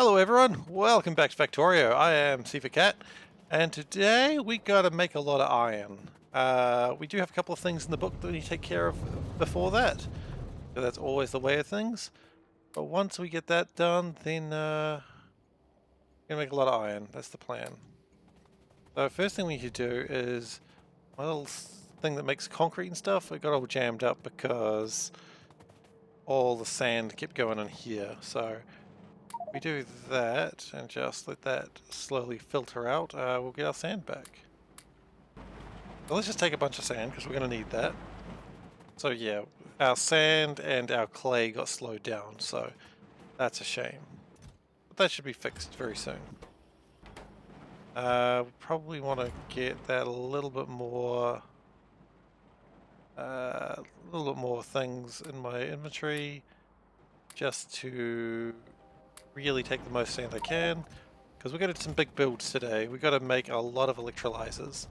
Hello everyone, welcome back to Factorio. I am SeiferKatt, and today we gotta make a lot of iron. We do have a couple of things in the book that we need to take care of before that. So that's always the way of things. But once we get that done, then we're gonna make a lot of iron. That's the plan. So first thing we need to do is my little thing that makes concrete and stuff. It got all jammed up because all the sand kept going in here. So we do that and just let that slowly filter out, we'll get our sand back. So let's just take a bunch of sand because we're going to need that. So yeah, our sand and our clay got slowed down, so that's a shame. But that should be fixed very soon. We probably want to get that a little bit more things in my inventory just to really take the most sand I can. Because we're going to do some big builds today. We've got to make a lot of electrolyzers.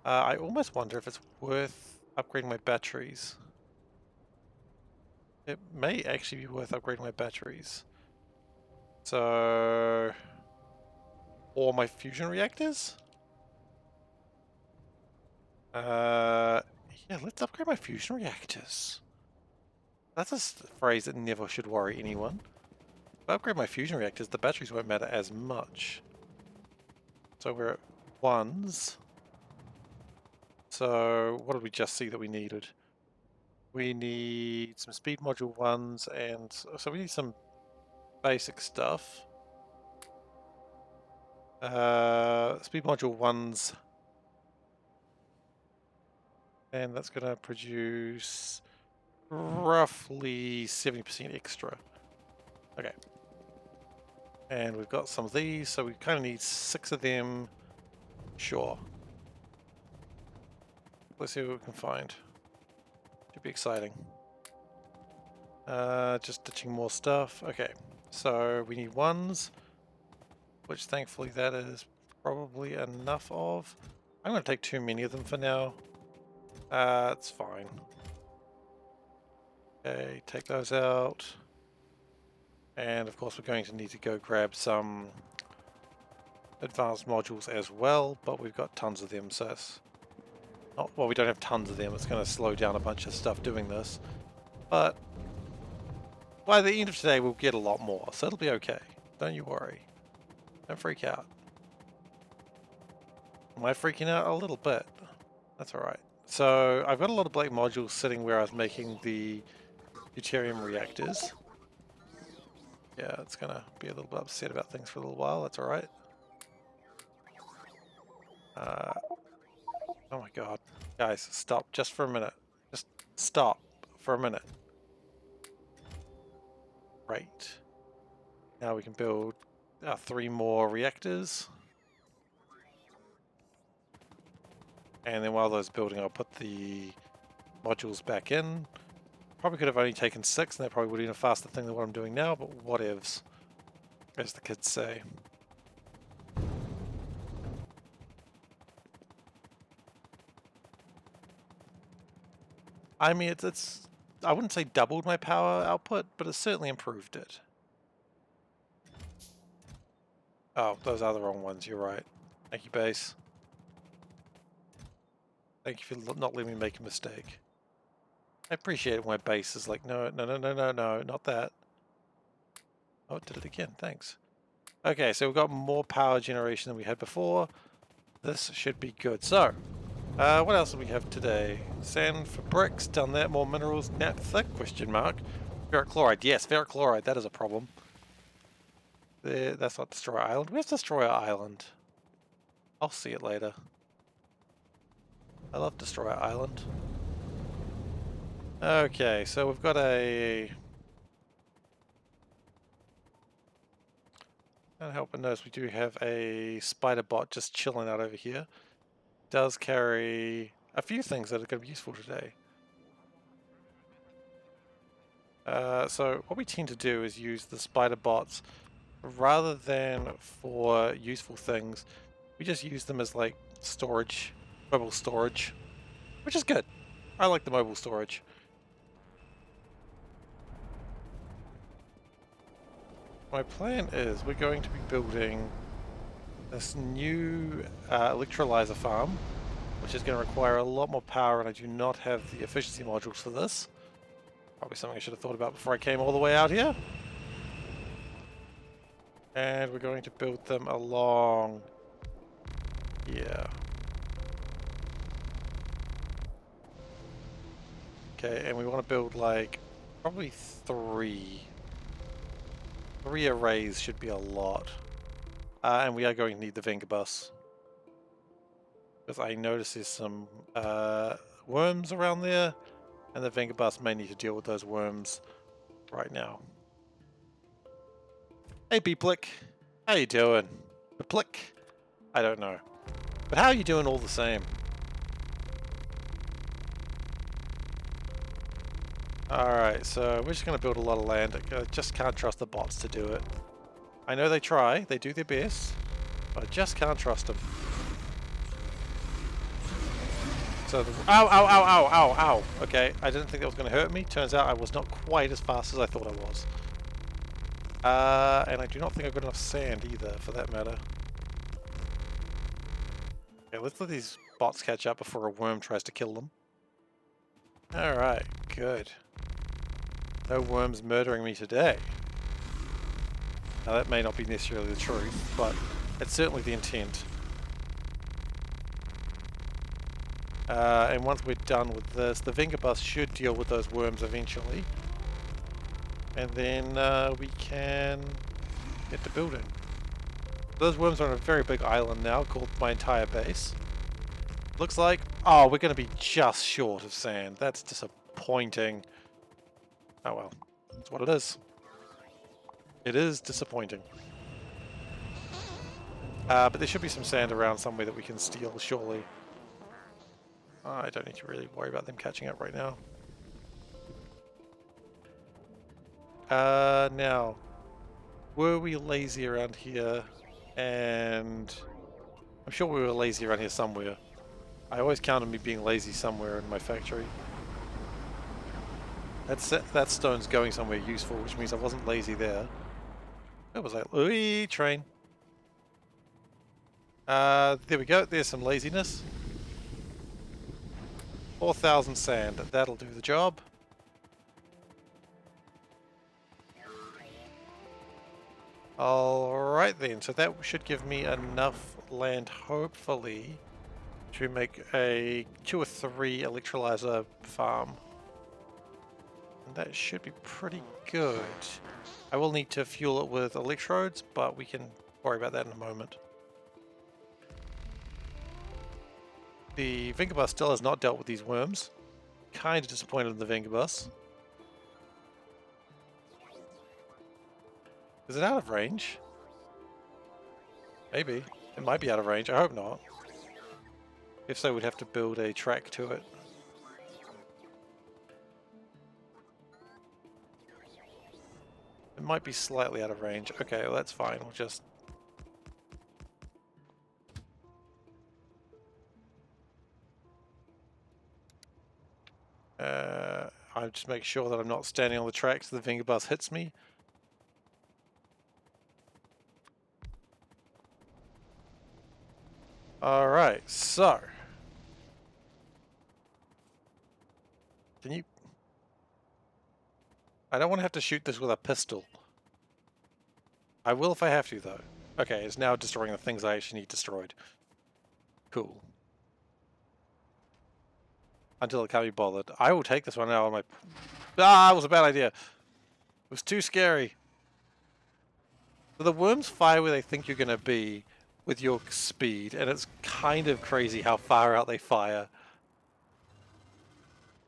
I almost wonder if it's worth upgrading my batteries. It may actually be worth upgrading my batteries. So... or my fusion reactors? Yeah, let's upgrade my fusion reactors. That's a phrase that never should worry anyone. If I upgrade my fusion reactors, the batteries won't matter as much. So we're at ones. So what did we just see that we needed? We need some speed module ones, and so we need some basic stuff. Speed module ones, and that's going to produce roughly 70% extra. Okay. And we've got some of these, so we kind of need 6 of them. Sure. Let's see what we can find. Should be exciting. Just ditching more stuff. Okay, so we need ones, which thankfully that is probably enough of. I'm going to take too many of them for now. It's fine. Okay, take those out. And of course we're going to need to go grab some advanced modules as well, but we've got tons of them, so it's not, well, we don't have tons of them. It's going to slow down a bunch of stuff doing this. But by the end of today we'll get a lot more, so it'll be okay. Don't you worry. Don't freak out. Am I freaking out? A little bit. That's alright. So I've got a lot of black modules sitting where I was making the Deuterium reactors. Yeah, it's gonna be a little bit upset about things for a little while. That's alright. Oh my god. Guys, stop just for a minute. Just stop for a minute. Right. Now we can build 3 more reactors. And then while those building, I'll put the modules back in. Probably could have only taken 6, and that probably would have been a faster thing than what I'm doing now, but whatevs, as the kids say. I mean, it's I wouldn't say doubled my power output, but it's certainly improved it. Oh, those are the wrong ones, you're right. Thank you, base. Thank you for not letting me make a mistake. I appreciate it when my base is like, no, no, no, no, no, no, not that. Oh, it did it again, thanks. Okay, so we've got more power generation than we had before. This should be good. So, what else do we have today? Sand for bricks, done that. More minerals, nap thick, question mark. Ferric chloride, yes, ferric chloride, that is a problem. There, that's not Destroyer Island. Where's Destroyer Island? I'll see it later. I love Destroyer Island. Okay, so we've got a... Can't help but notice we do have a spider bot just chilling out over here. Does carry a few things that are going to be useful today. So what we tend to do is use the spider bots rather than for useful things. We just use them as like storage, mobile storage, which is good. I like the mobile storage. My plan is we're going to be building this new electrolyzer farm, which is going to require a lot more power, and I do not have the efficiency modules for this. Probably something I should have thought about before I came all the way out here. And we're going to build them along here. Okay, and we want to build like probably three. 3 arrays should be a lot. And we are going to need the Venga bus. Because I notice there's some worms around there, and the Venga bus may need to deal with those worms right now. Hey Beeplick, how you doing? Beeplick? I don't know. But how are you doing all the same? Alright, so we're just going to build a lot of land. I just can't trust the bots to do it. I know they try, they do their best, but I just can't trust them. So, ow, ow, ow, ow, ow, ow. Okay, I didn't think that was going to hurt me. Turns out I was not quite as fast as I thought I was. And I do not think I've got enough sand either, for that matter. Okay, let's let these bots catch up before a worm tries to kill them. Alright, good. No worms murdering me today. Now that may not be necessarily the truth, but it's certainly the intent. And once we're done with this, the Venga bus should deal with those worms eventually. And then we can get to building. Those worms are on a very big island now called my entire base. Looks like, oh, we're going to be just short of sand. That's disappointing. Oh well, that's what it is. It is disappointing. But there should be some sand around somewhere that we can steal, surely. I don't need to really worry about them catching up right now. Now, were we lazy around here? And I'm sure we were lazy around here somewhere. I always count on me being lazy somewhere in my factory. That stone's going somewhere useful, which means I wasn't lazy there. It was like, ooh, train. There we go. There's some laziness. 4,000 sand. That'll do the job. Alright then, so that should give me enough land, hopefully, to make a 2 or 3 electrolyzer farm. And that should be pretty good. I will need to fuel it with electrodes, but we can worry about that in a moment. The Venga bus still has not dealt with these worms. Kind of disappointed in the Venga bus. Is it out of range? Maybe. It might be out of range. I hope not. If so, we'd have to build a track to it. It might be slightly out of range. Okay, well that's fine. We'll just... I'll just make sure that I'm not standing on the track so the Venga bus hits me. Alright, so... Can you... I don't want to have to shoot this with a pistol. I will if I have to, though. Okay, it's now destroying the things I actually need destroyed. Cool. Until it can't be bothered. I will take this one out of my... Ah, it was a bad idea. It was too scary. So the worms fire where they think you're going to be with your speed, and it's kind of crazy how far out they fire.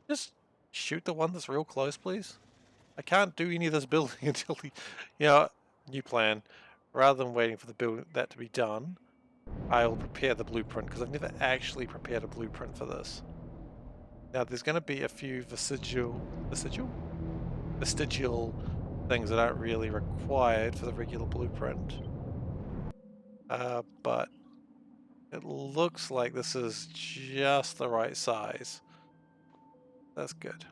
Just shoot the one that's real close, please. I can't do any of this building until the... You know, new plan. Rather than waiting for the build that to be done, I'll prepare the blueprint, because I've never actually prepared a blueprint for this. Now, there's going to be a few vestigial things that aren't really required for the regular blueprint. But it looks like this is just the right size. That's good.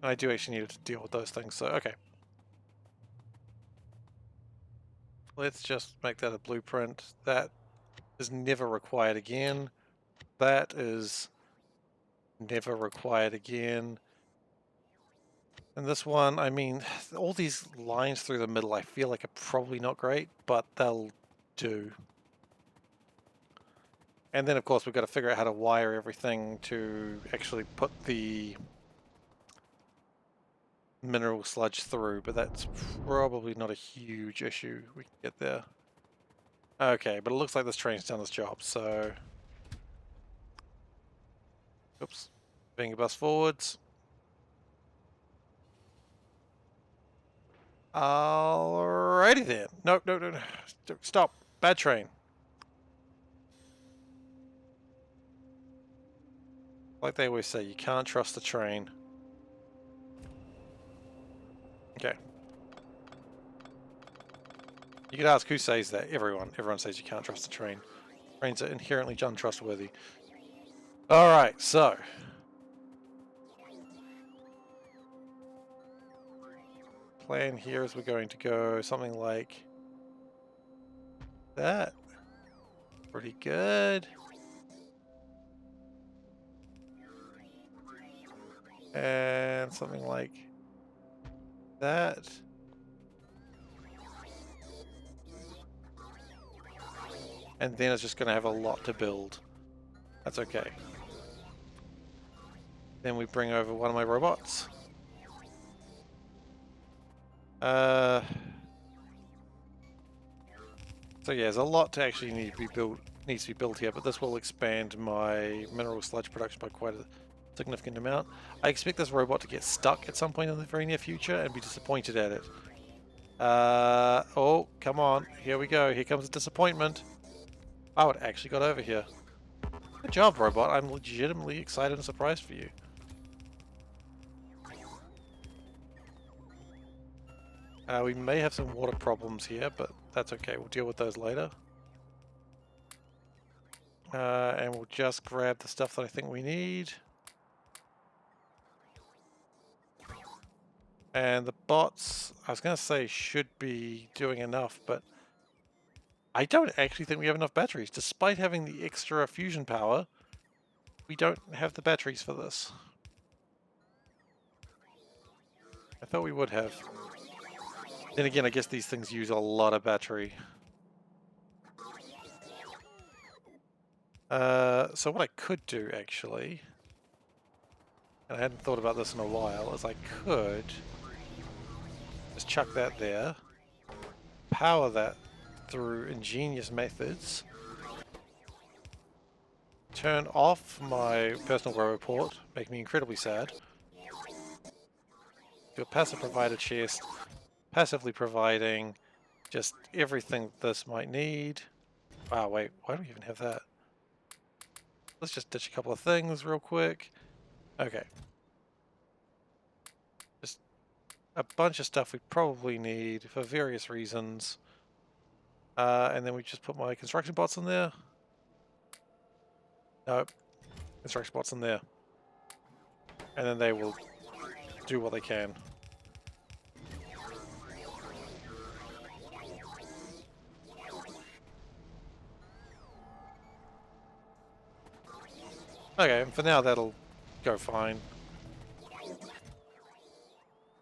I do actually need to deal with those things, so okay. Let's just make that a blueprint. That is never required again. That is never required again. And this one, I mean, all these lines through the middle I feel like are probably not great, but they'll do. And then of course we've got to figure out how to wire everything to actually put the mineral sludge through, but that's probably not a huge issue. We can get there. Okay, but it looks like this train's done its job, so... Oops. Being a bus forwards. Alrighty then. No, no, no, no. Stop. Bad train. Like they always say, you can't trust the train. Okay. You could ask who says that. Everyone. Everyone says you can't trust the train. Trains are inherently untrustworthy. Alright, so... plan here is we're going to go something like that. Pretty good. And something like that. And then it's just going to have a lot to build. That's okay. Then we bring over one of my robots. So yeah, there's a lot to actually needs to be built here, but this will expand my mineral sludge production by quite a significant amount. I expect this robot to get stuck at some point in the very near future and be disappointed at it. Oh, come on. Here we go. Here comes a disappointment. Oh, it actually got over here. Good job, robot. I'm legitimately excited and surprised for you. We may have some water problems here, but that's okay. We'll deal with those later. And we'll just grab the stuff that I think we need. And the bots, I was going to say, should be doing enough, but I don't actually think we have enough batteries. Despite having the extra fusion power, we don't have the batteries for this. I thought we would have. Then again, I guess these things use a lot of battery. So what I could do, actually, and I hadn't thought about this in a while, is I could just chuck that there, power that through ingenious methods, turn off my personal row report, make me incredibly sad, do a passive provider chest, passively providing just everything this might need. Wow, wait, why do we even have that? Let's just ditch a couple of things real quick. Okay. Just a bunch of stuff we probably need for various reasons. And then we just put my construction bots in there. Nope. Construction bots in there. And then they will do what they can. Okay, and for now that'll go fine.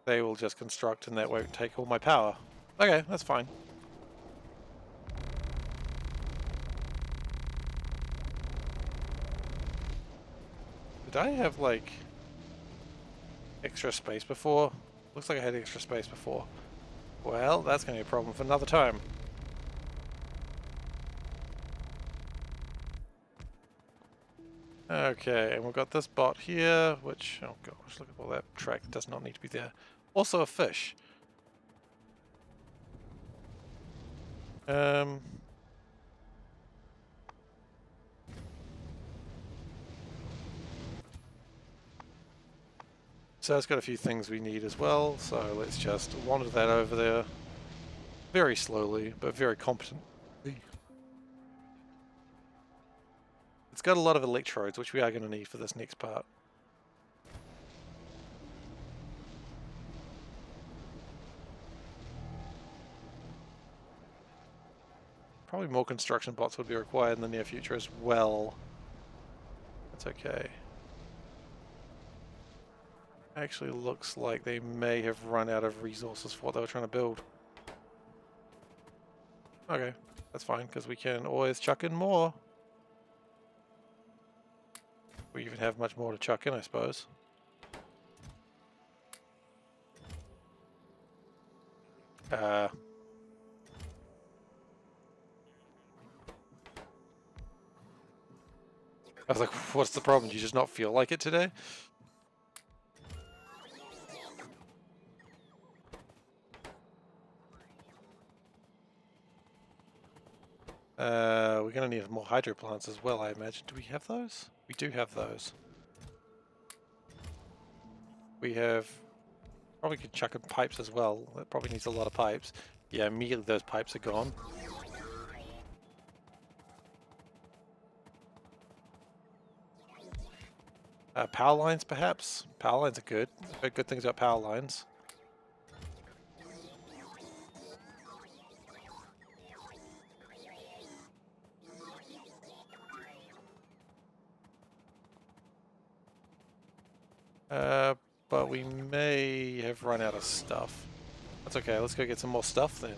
They will just construct and that won't take all my power. Okay, that's fine. Did I have, like, extra space before? Looks like I had extra space before. Well, that's going to be a problem for another time. Okay, and we've got this bot here, which, oh gosh, look at all that track that does not need to be there. Also a fish. So it's got a few things we need as well, so let's just wander that over there. Very slowly, but very competently. It's got a lot of electrodes, which we are going to need for this next part. Probably more construction bots would be required in the near future as well. That's okay. Actually looks like they may have run out of resources for what they were trying to build. Okay, that's fine, because we can always chuck in more. We even have much more to chuck in, I suppose. I was like, what's the problem? Do you just not feel like it today? We're going to need more hydro plants as well, I imagine. Do we have those? We do have those. We have... Probably could chuck in pipes as well. That probably needs a lot of pipes. Yeah, immediately those pipes are gone. Power lines, perhaps? Power lines are good. I've heard good things about power lines. But we may have run out of stuff. That's okay, let's go get some more stuff then.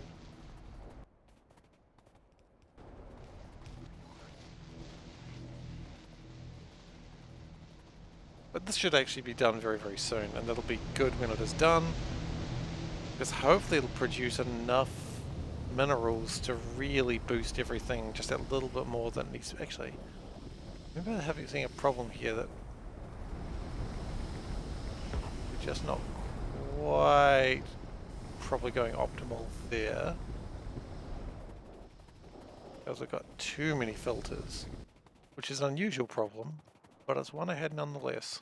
But this should actually be done very, very soon, and that'll be good when it is done. Because hopefully it'll produce enough minerals to really boost everything just a little bit more than it needs to. Actually, I remember seeing a problem here that we're just not quite probably going optimal there. Because we've got too many filters, which is an unusual problem, but it's one I had nonetheless.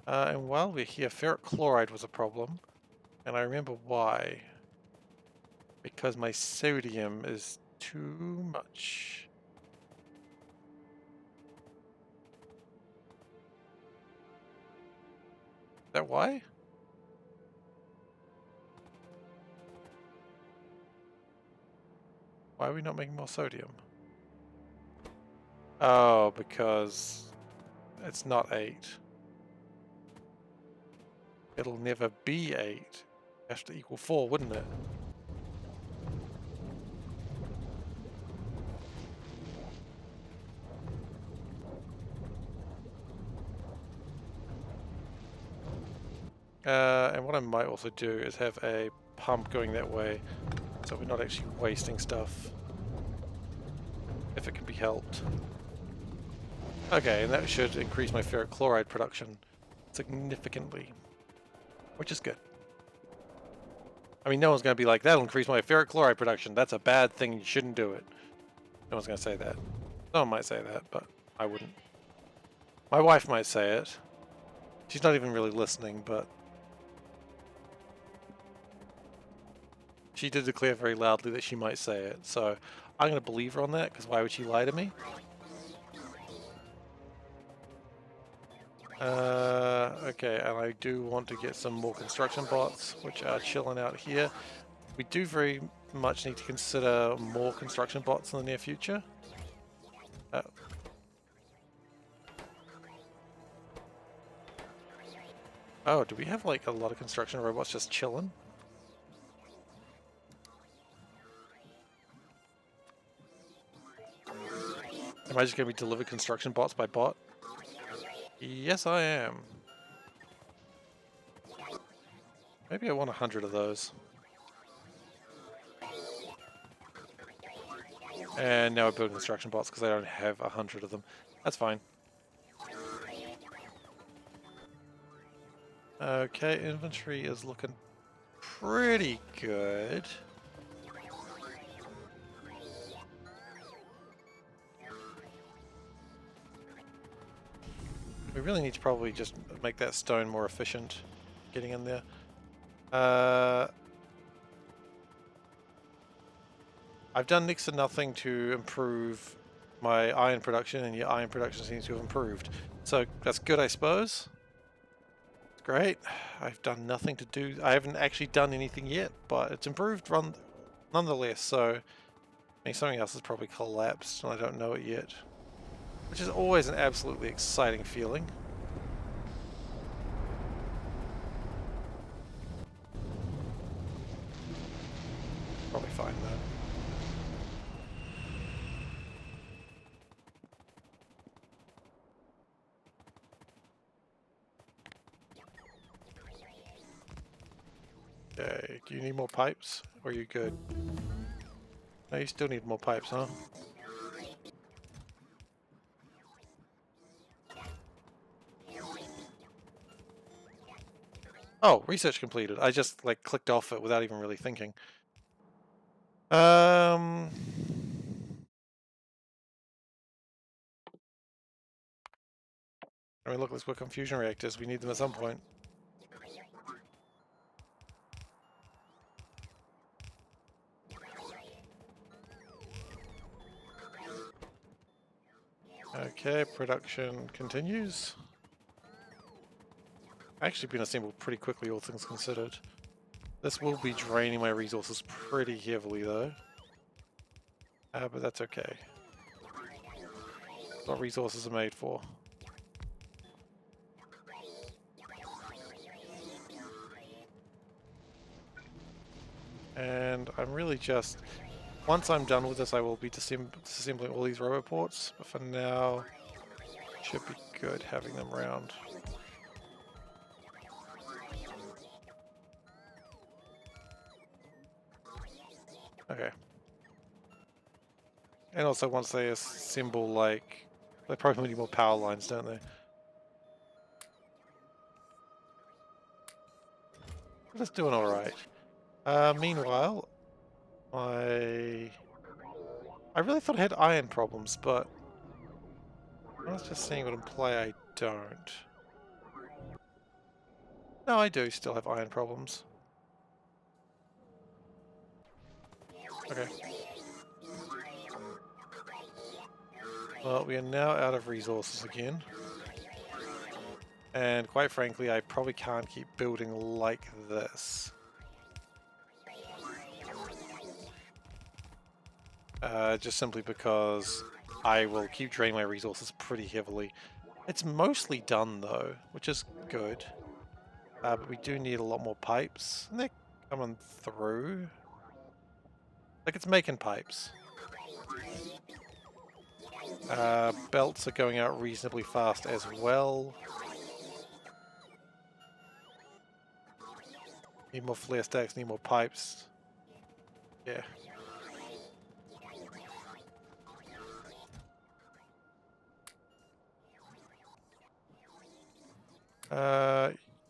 And while we're here, ferric chloride was a problem, and I remember why. Because my sodium is too much. Is that why? Why are we not making more sodium? Oh, because it's not 8. It'll never be 8. It has to equal 4, wouldn't it? And what I might also do is have a pump going that way, so we're not actually wasting stuff, if it can be helped. Okay, and that should increase my ferric chloride production significantly, which is good. I mean, no one's going to be like, that'll increase my ferric chloride production. That's a bad thing, you shouldn't do it. No one's going to say that. Someone might say that, but I wouldn't. My wife might say it. She's not even really listening, but she did declare very loudly that she might say it, so I'm going to believe her on that, because why would she lie to me? Okay, and I do want to get some more construction bots, which are chilling out here. We do very much need to consider more construction bots in the near future. Oh, do we have like a lot of construction robots just chilling? Am I just going to be delivered construction bots by bot? Yes, I am. Maybe I want 100 of those. And now I build construction bots because I don't have 100 of them. That's fine. Okay, inventory is looking pretty good. We really need to probably just make that stone more efficient getting in there. I've done next to nothing to improve my iron production, and your iron production seems to have improved. So that's good, I suppose. It's great. I've done nothing to do. I haven't actually done anything yet, but it's improved nonetheless. So, I mean, something else has probably collapsed, and I don't know it yet, which is always an absolutely exciting feeling. Probably fine though. Okay, do you need more pipes? Or are you good? No, you still need more pipes, huh? Oh, research completed. I just like clicked off it without even really thinking. I mean, look, let's work on fusion reactors. We need them at some point. Okay, production continues. Actually been assembled pretty quickly, all things considered. This will be draining my resources pretty heavily, though. But that's okay. That's what resources are made for. And I'm really just... Once I'm done with this, I will be disassembling all these robot ports. But for now, should be good having them around. Okay. And also once they assemble, like, they probably need more power lines, don't they? We're just doing alright. Meanwhile, I really thought I had iron problems, but I was just seeing what in play I don't. No, I do still have iron problems. Okay. Well, we are now out of resources again. And quite frankly, I probably can't keep building like this. Just simply because I will keep draining my resources pretty heavily. It's mostly done though, which is good. But we do need a lot more pipes. And they're coming through. Like, it's making pipes. Belts are going out reasonably fast as well. Need more flare stacks, need more pipes. Yeah.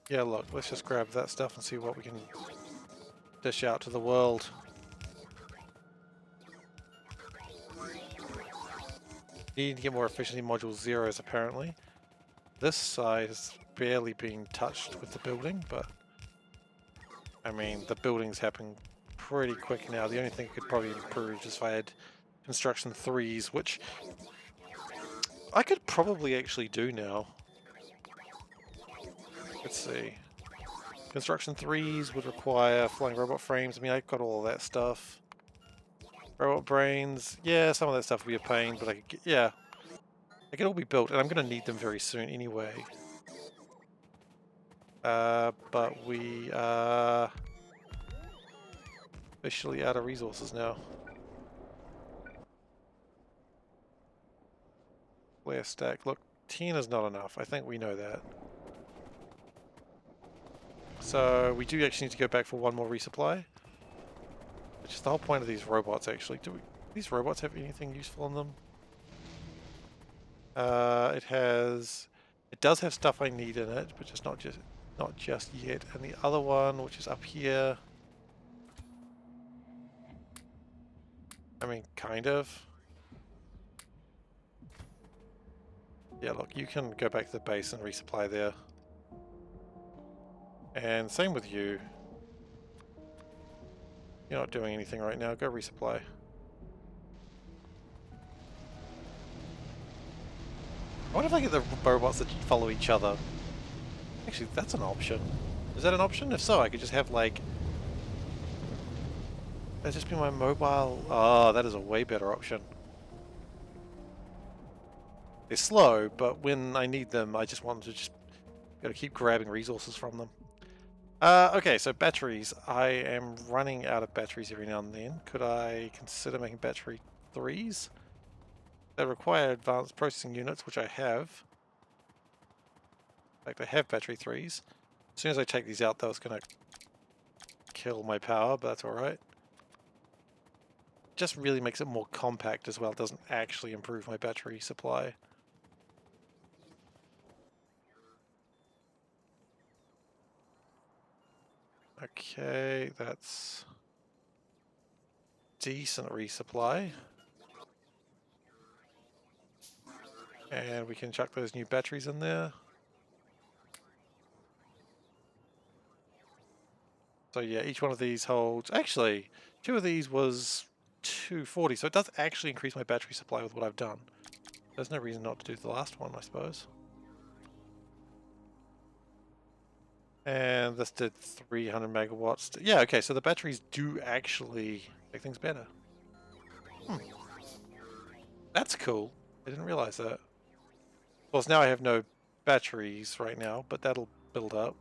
Yeah, look, let's just grab that stuff and see what we can dish out to the world. Need to get more efficiency module zeros, apparently. This side is barely being touched with the building, but I mean, the building's happening pretty quick now. The only thing I could probably improve is if I had construction 3s, which I could probably actually do now. Let's see. Construction 3s would require flying robot frames. I mean, I've got all of that stuff. Robot brains. Yeah, some of that stuff would be a pain, but I could get, yeah. They could all be built, and I'm going to need them very soon anyway. But we are officially out of resources now. Flare stack. Look, 10 is not enough. I think we know that. So we do actually need to go back for one more resupply. Which is the whole point of these robots, actually. Do these robots have anything useful in them? It does have stuff I need in it, but just not just yet. And the other one, which is up here, I mean, kind of. Yeah, look, you can go back to the base and resupply there. And same with you. You're not doing anything right now, go resupply. I wonder if I get the robots that follow each other. I Actually, that's an option. Is that an option? If so, I could just have like... That'd just be my mobile... Oh, that is a way better option. They're slow, but when I need them, I just want to just... Gotta keep grabbing resources from them. Okay, so batteries. I am running out of batteries every now and then. Could I consider making battery 3s? They require advanced processing units, which I have. In fact, I have battery 3s. As soon as I take these out, that was going to kill my power, but that's alright. Just really makes it more compact as well. It doesn't actually improve my battery supply. Okay, that's decent resupply. And we can chuck those new batteries in there. So yeah, each one of these holds... Actually, 2 of these was 240, so it does actually increase my battery supply with what I've done. There's no reason not to do the last one, I suppose. And this did 300 megawatts. Yeah, okay, so the batteries do actually make things better. That's cool. I didn't realize that. Of course, now I have no batteries right now, but that'll build up.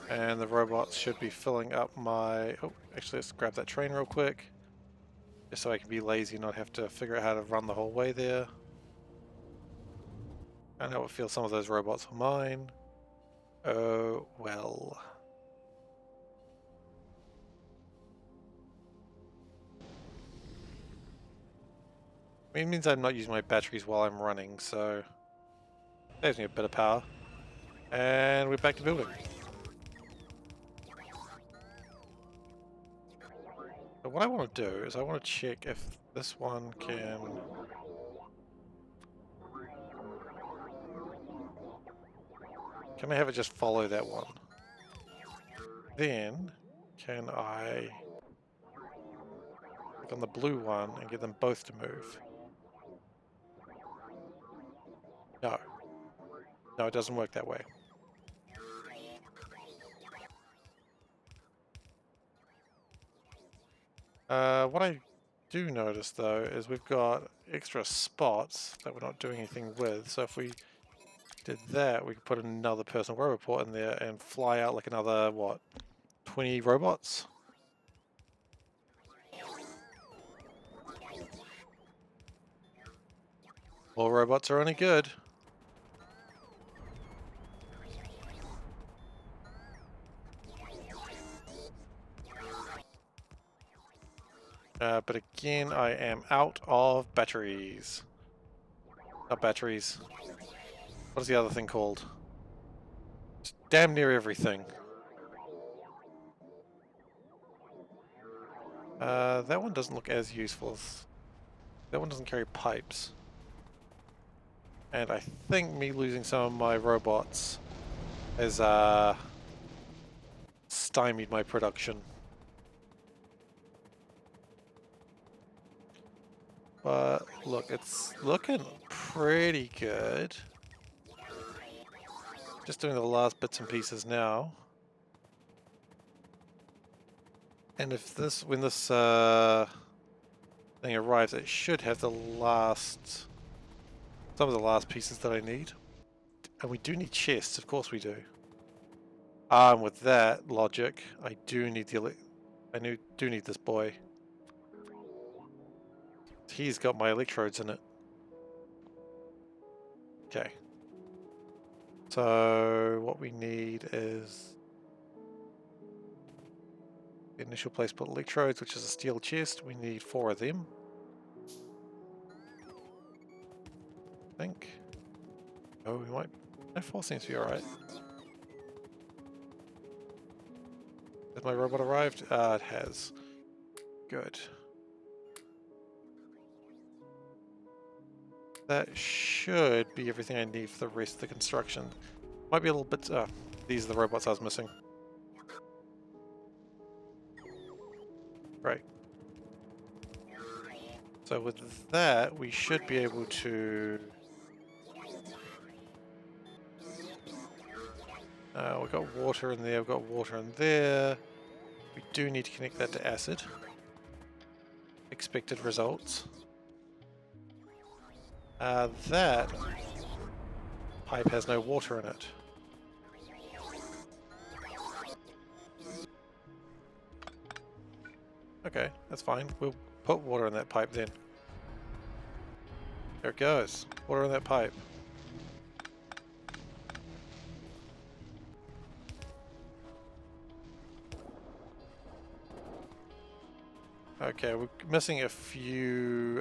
And the robots should be filling up my... Oh, actually, let's grab that train real quick. Just so I can be lazy and not have to figure out how to run the whole way there. I know it feels some of those robots are mine. Oh, well. I mean, it means I'm not using my batteries while I'm running, so... Saves me a bit of power. And we're back to building. But what I want to do is I want to check if this one can... Can I have it just follow that one? Then, can I click on the blue one and get them both to move? No. No, it doesn't work that way. What I do notice though is we've got extra spots that we're not doing anything with. So if we did that, we could put another personal roboport in there and fly out like another, what, 20 robots? All robots are only good. But again, I am out of batteries. Not batteries. What is the other thing called? It's damn near everything. That one doesn't look as useful as... That one doesn't carry pipes. And I think me losing some of my robots has stymied my production. But look, it's looking pretty good. Just doing the last bits and pieces now. And if this, when this thing arrives, it should have the last, some of the last pieces that I need. And we do need chests, of course we do. And with that logic, I do need the, do need this boy. He's got my electrodes in it. Okay. So what we need is the initial place put electrodes, which is a steel chest. We need 4 of them. I think. Oh, we might. No, 4 seems to be alright. Has my robot arrived? It has. Good. That should be everything I need for the rest of the construction. Might be a little bit... these are the robots I was missing. Right. So with that, we should be able to... we've got water in there, we've got water in there. We do need to connect that to acid. Expected results. That pipe has no water in it. Okay, that's fine. We'll put water in that pipe then. There it goes. Water in that pipe. Okay, we're missing a few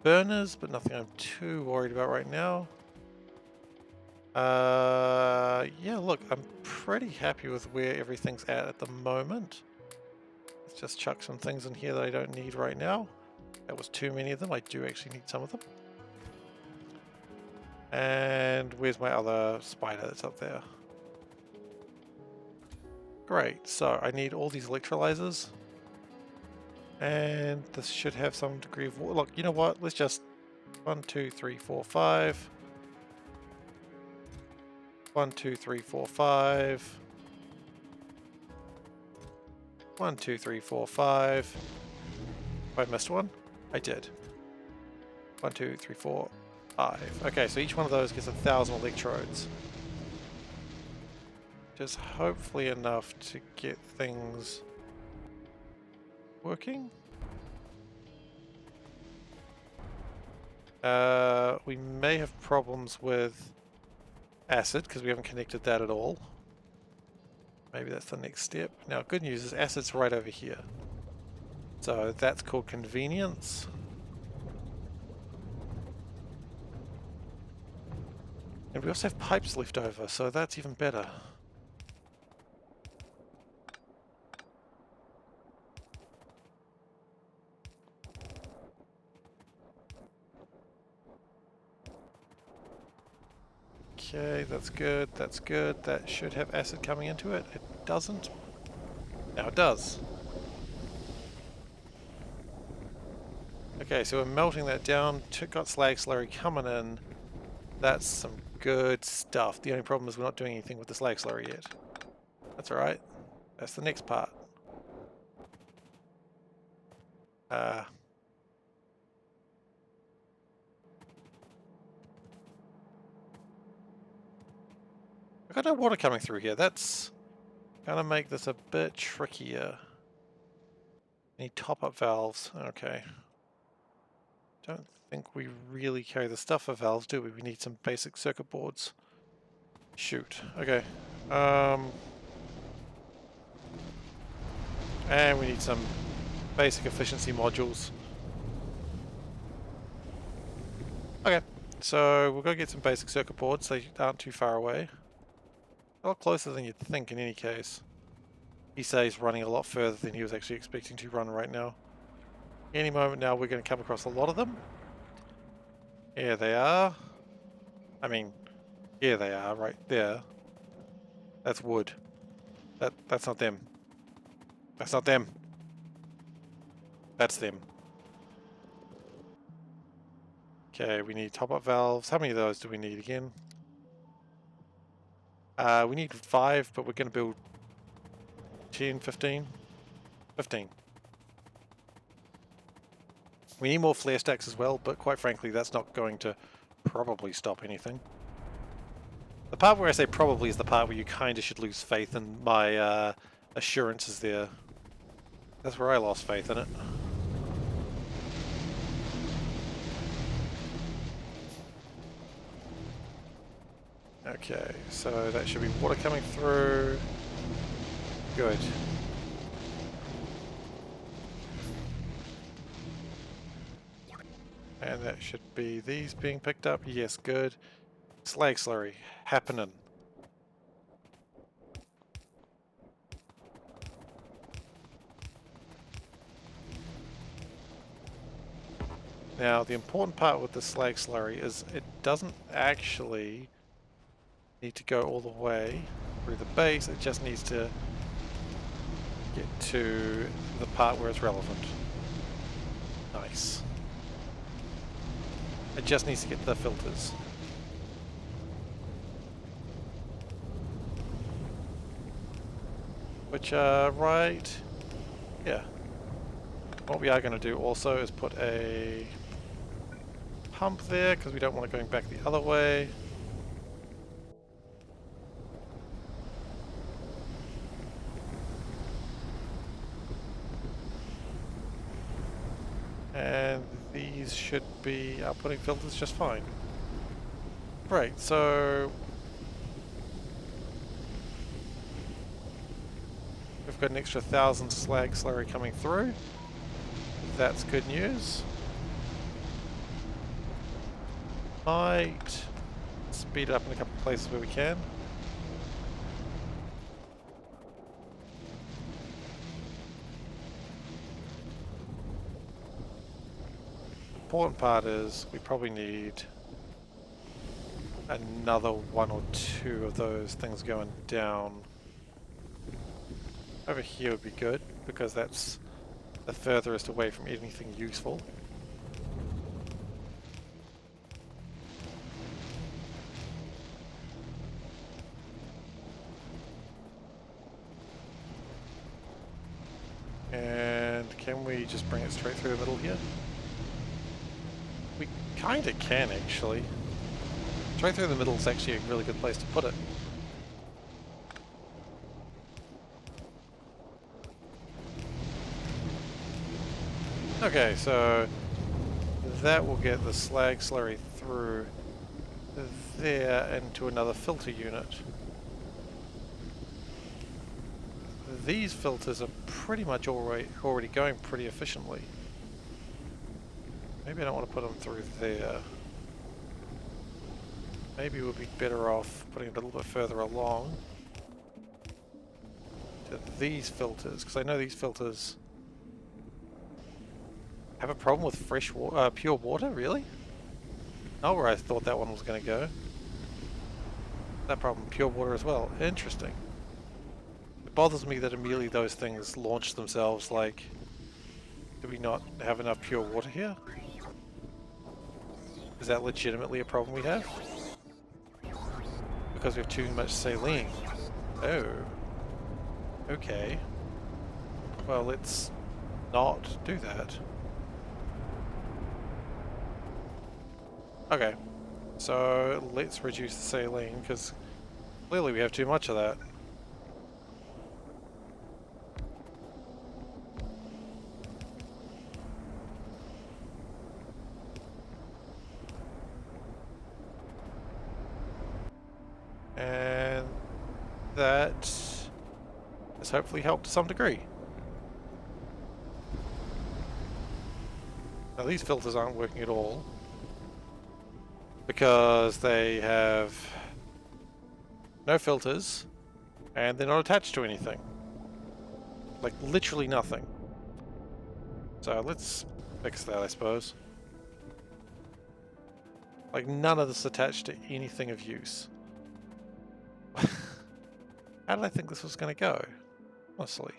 burners, but nothing I'm too worried about right now. Yeah, look, I'm pretty happy with where everything's at the moment. Let's just chuck some things in here that I don't need right now. That was too many of them. I do actually need some of them. And where's my other spider that's up there? Great, so I need all these electrolyzers. And this should have some degree of water. Look, you know what? Let's just 1, 2, 3, 4, 5. 1, 2, 3, 4, 5. 1, 2, 3, 4, 5. Have I missed one? I did. 1, 2, 3, 4, 5. Okay, so each one of those gets 1,000 electrodes. Just hopefully enough to get things working. We may have problems with acid because we haven't connected that at all. Maybe that's the next step. Now, good news is acid's right over here. So that's called convenience. And we also have pipes left over, so that's even better. Okay, that's good, that's good. That should have acid coming into it. It doesn't. Now it does. Okay, so we're melting that down. Got slag slurry coming in. That's some good stuff. The only problem is we're not doing anything with the slag slurry yet. That's alright. That's the next part. I've got no water coming through here. That's gonna make this a bit trickier. Need top-up valves. Okay. Don't think we really carry the stuff for valves, do we? We need some basic circuit boards. Shoot. Okay. And we need some basic efficiency modules. Okay. So we're going to get some basic circuit boards. They aren't too far away. A lot closer than you'd think in any case. He says running a lot further than he was actually expecting to run right now. Any moment now we're going to come across a lot of them. Here they are. I mean, here they are, right there. That's wood. That's not them. That's not them. That's them. Okay, we need top-up valves. How many of those do we need again? We need 5, but we're going to build 10, 15? 15. We need more flare stacks as well, but quite frankly, that's not going to probably stop anything. The part where I say probably is the part where you kind of should lose faith in my assurances there. That's where I lost faith in it. Okay, so that should be water coming through. Good. And that should be these being picked up. Yes, good. Slag slurry happening. Now, the important part with the slag slurry is it doesn't actually need to go all the way through the base. It just needs to get to the part where it's relevant. Nice. It just needs to get to the filters. Which are right... yeah. What we are going to do also is put a pump there, because we don't want it going back the other way. And these should be outputting filters just fine. Right, so we've got an extra 1,000 slag slurry coming through. That's good news. Might speed it up in a couple of places where we can. Important part is we probably need another 1 or 2 of those things going down. Over here would be good, because that's the furthest away from anything useful. And can we just bring it straight through the middle here? We kinda can, actually. Straight through the middle is actually a really good place to put it. Okay, so that will get the slag slurry through there into another filter unit. These filters are pretty much already going pretty efficiently. Maybe I don't want to put them through there. Maybe we'll be better off putting it a little bit further along to these filters, because I know these filters have a problem with fresh water, pure water, really? Not where I thought that one was going to go. That problem, pure water as well. Interesting. It bothers me that immediately those things launch themselves, like, do we not have enough pure water here? Is that legitimately a problem we have? Because we have too much saline. Oh. Okay. Well, let's not do that. Okay. So let's reduce the saline, because clearly we have too much of that. And that has hopefully helped to some degree. Now these filters aren't working at all, because they have no filters and they're not attached to anything. Like literally nothing. So let's fix that, I suppose. Like none of this attached to anything of use. How did I think this was going to go? Honestly.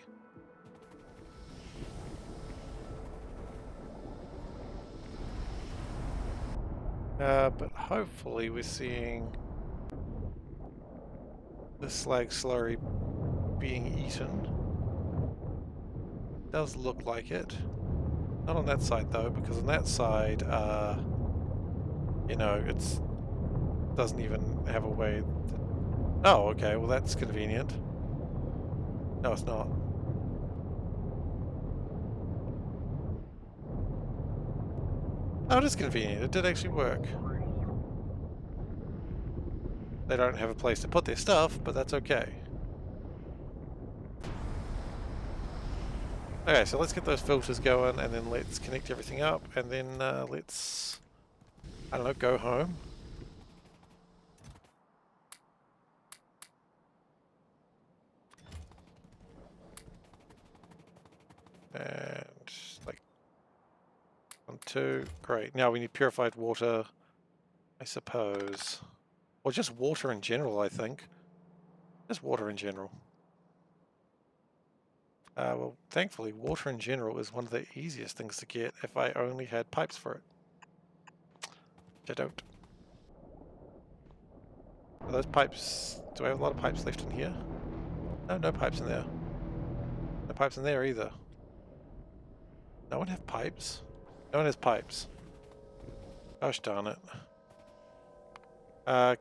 But hopefully we're seeing the slag slurry being eaten. Does look like it. Not on that side though, because on that side, you know, it's doesn't even have a way to... Oh, okay, well that's convenient. No, it's not. Oh, it is convenient. It did actually work. They don't have a place to put their stuff, but that's okay. Okay, so let's get those filters going, and then let's connect everything up, and then let's, I don't know, go home. And like 1, 2, great. Now we need purified water, I suppose. Or just water in general, I think. Just water in general. Well, thankfully, water in general is one of the easiest things to get if I only had pipes for it. Which I don't. Are those pipes... Do I have a lot of pipes left in here? No, no pipes in there. No pipes in there either. No one have pipes? No one has pipes. Gosh darn it.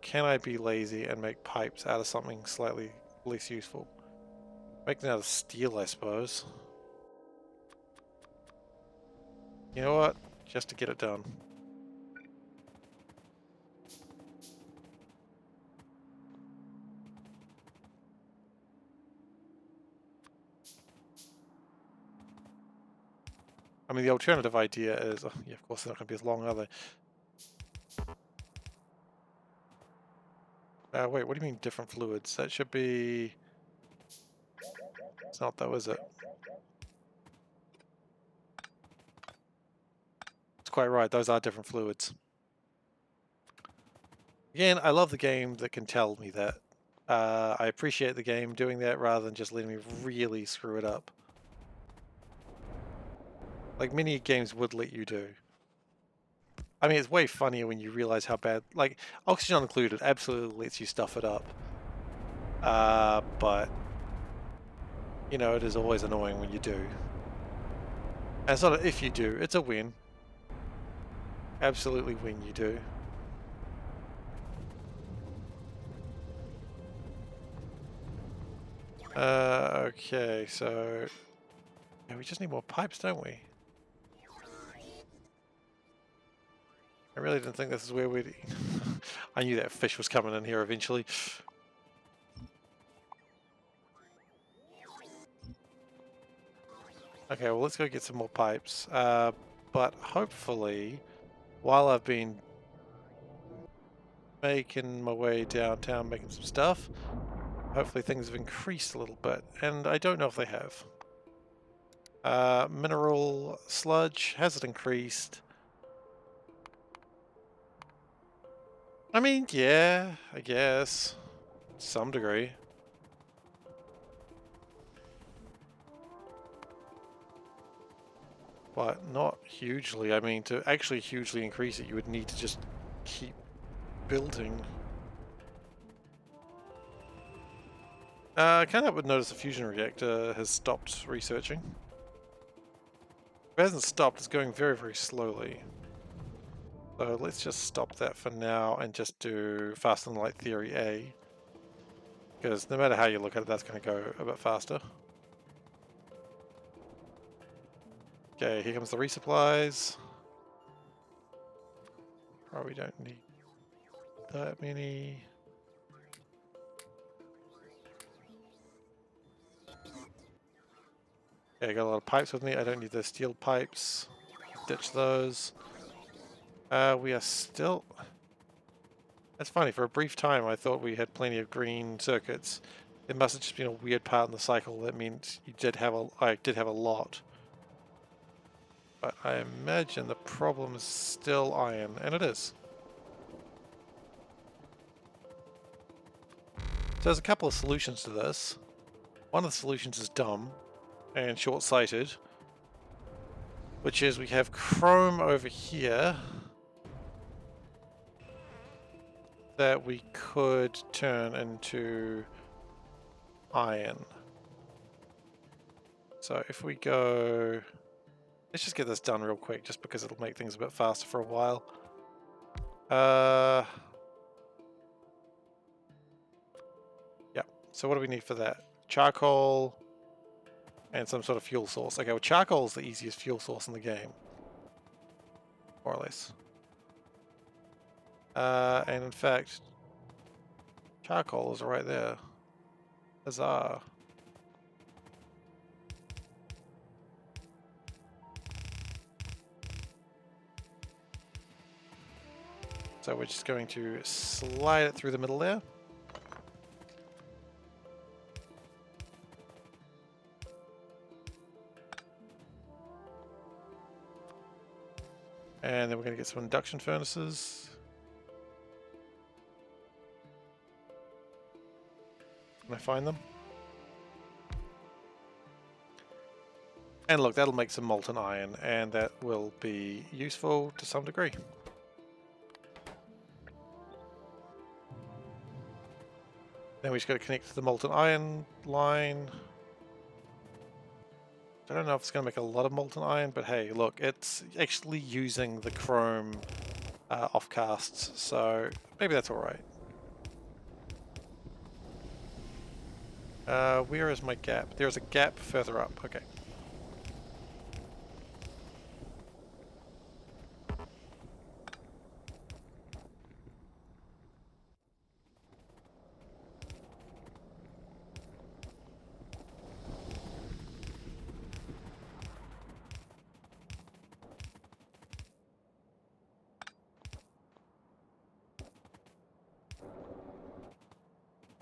Can I be lazy and make pipes out of something slightly less useful? Make them out of steel, I suppose. You know what? Just to get it done. I mean, the alternative idea is... Oh, yeah, of course, they're not going to be as long, are they? Wait, what do you mean different fluids? That should be... It's not though, is it? It's quite right, those are different fluids. Again, I love the game that can tell me that. I appreciate the game doing that rather than just letting me really screw it up. Like many games would let you do. I mean, it's way funnier when you realize how bad... Like, Oxygen Included absolutely lets you stuff it up. But... You know, it is always annoying when you do. And it's not if you do, it's a win. Absolutely win you do. Okay, so... Yeah, we just need more pipes, don't we? I really didn't think this is where we'd... I knew that fish was coming in here eventually. Okay, well let's go get some more pipes. But hopefully, while I've been making my way downtown, making some stuff, hopefully things have increased a little bit. And I don't know if they have. Mineral sludge, has it increased? I mean, yeah, I guess. To some degree. But not hugely. I mean, to actually hugely increase it, you would need to just keep building. I can't help but notice the fusion reactor has stopped researching. If it hasn't stopped, it's going very, very slowly. So let's just stop that for now and just do faster than light theory A. Because no matter how you look at it, that's going to go a bit faster. Okay, here comes the resupplies. Oh, we don't need that many. Okay, I got a lot of pipes with me. I don't need the steel pipes. Ditch those. We are still... That's funny, for a brief time I thought we had plenty of green circuits. It must have just been a weird part in the cycle that means you did have I did have a lot. But I imagine the problem is still iron, and it is. So there's a couple of solutions to this. One of the solutions is dumb and short-sighted, which is we have chrome over here that we could turn into iron. So if we go... Let's just get this done real quick, just because it'll make things a bit faster for a while. Yeah, so what do we need for that? Charcoal and some sort of fuel source. Okay, well charcoal is the easiest fuel source in the game. More or less. And in fact, charcoal is right there. Huzzah. So we're just going to slide it through the middle there. And then we're going to get some induction furnaces. Can I find them? And look, that'll make some molten iron, and that will be useful to some degree. Then we just got to connect to the molten iron line. I don't know if it's going to make a lot of molten iron, but hey, look, it's actually using the chrome offcasts, so maybe that's alright. Where is my gap? There is a gap further up, okay.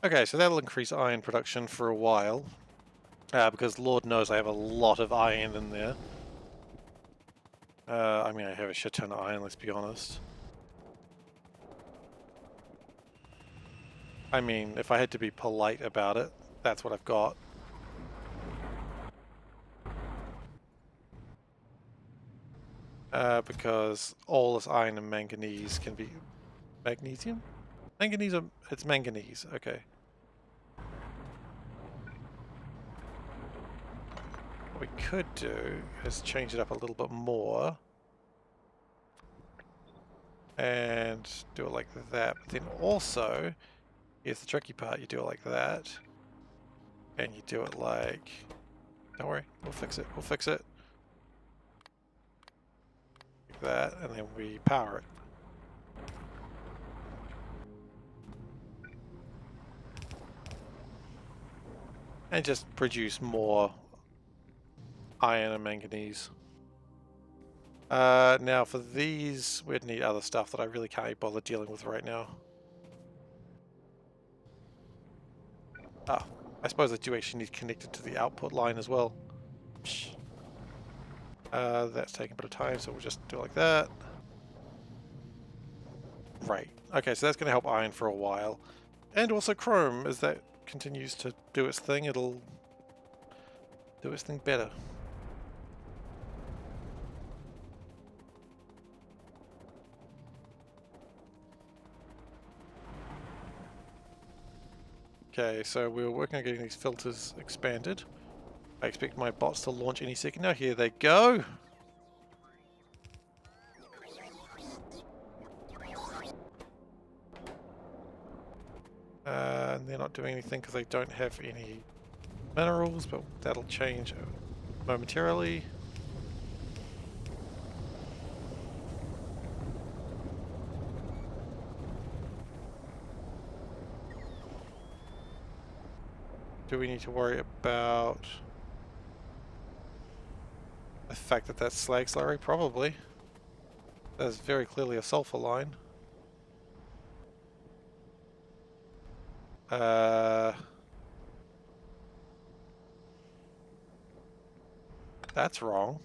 Okay, so that'll increase iron production for a while, because Lord knows I have a lot of iron in there. I mean, I have a shit ton of iron, let's be honest. I mean, if I had to be polite about it, that's what I've got. Because all this iron and manganese can be... Magnesium? Manganese, it's manganese, okay. What we could do is change it up a little bit more. And do it like that. But then also, here's the tricky part, you do it like that. And you do it like... Don't worry, we'll fix it, we'll fix it. Like that, and then we power it. And just produce more iron and manganese. Now for these, we'd need other stuff that I really can't bother dealing with right now. Ah, I suppose I do actually need connected to the output line as well. That's taking a bit of time, so we'll just do it like that. Right. Okay, so that's going to help iron for a while. And also chrome, as that continues to do its thing, it'll do its thing better. Okay, so we were working on getting these filters expanded. I expect my bots to launch any second now. Here they go! And they're not doing anything because they don't have any minerals, but that'll change momentarily. Do we need to worry about the fact that that's slag slurry? Probably. That's very clearly a sulfur line. That's wrong.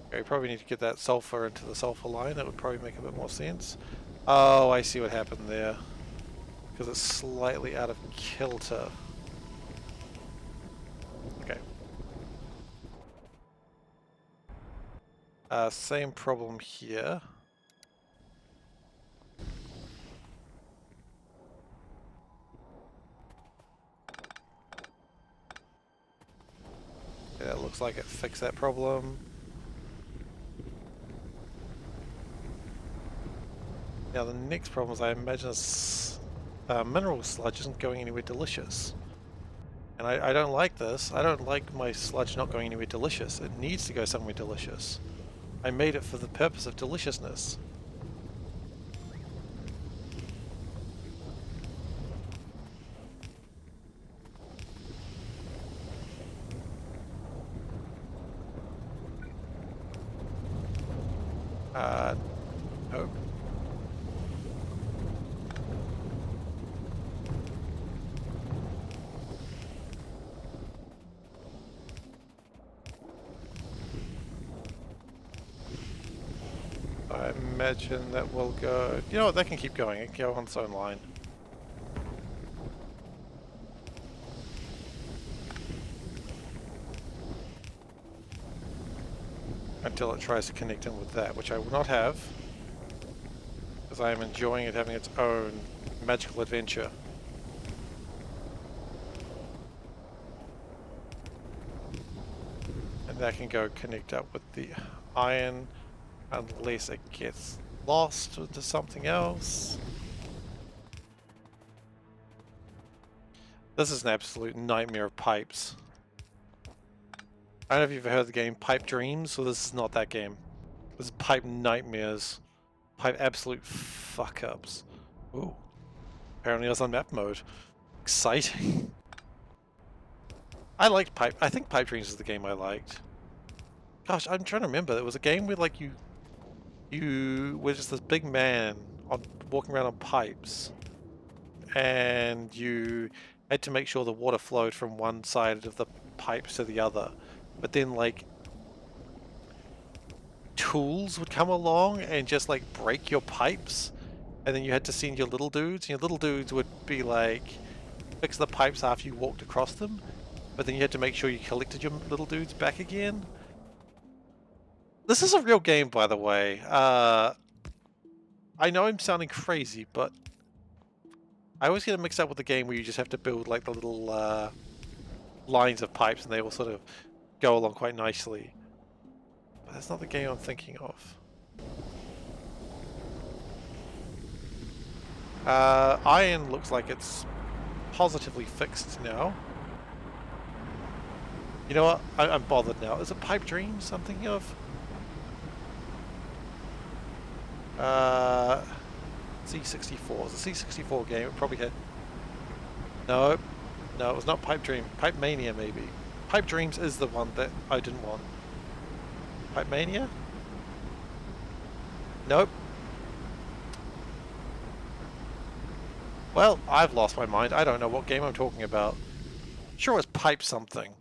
Okay, we probably need to get that sulfur into the sulfur line. That would probably make a bit more sense. Oh, I see what happened there. Because it's slightly out of kilter. Okay. Same problem here. Okay, that looks like it fixed that problem. Now the next problem is I imagine this mineral sludge isn't going anywhere delicious. And I don't like this. I don't like my sludge not going anywhere delicious. It needs to go somewhere delicious. I made it for the purpose of deliciousness. Nope. I imagine that will go... You know what, that can keep going. It can go on its own line. until it tries to connect in with that, which I will not have, because I am enjoying it having its own magical adventure. And that can go connect up with the iron unless it gets lost into something else. This is an absolute nightmare of pipes. I don't know if you've ever heard of the game Pipe Dreams, so this is not that game. This is Pipe Nightmares. Pipe absolute fuck-ups. Ooh. Apparently I was on map mode. Exciting. I liked Pipe. I think Pipe Dreams is the game I liked. Gosh, I'm trying to remember. It was a game where like you were just this big man walking around on pipes, and you had to make sure the water flowed from one side of the pipes to the other. But then like tools would come along and just like break your pipes, and then you had to send your little dudes, and your little dudes would be like fix the pipes after you walked across them, but then you had to make sure you collected your little dudes back again. This is a real game, by the way. I know I'm sounding crazy, but I always get it mixed up with the game where you just have to build like the little lines of pipes and they all sort of go along quite nicely. But that's not the game I'm thinking of. Iron looks like it's positively fixed now. You know what? I'm bothered now. Is it Pipe Dreams I'm thinking of? C64. It's a C64 game. It probably had... No. No, it was not Pipe Dream. Pipe Mania, maybe. Pipe Dreams is the one that I didn't want. Pipe Mania? Nope. Well, I've lost my mind. I don't know what game I'm talking about. Sure, it's Pipe something.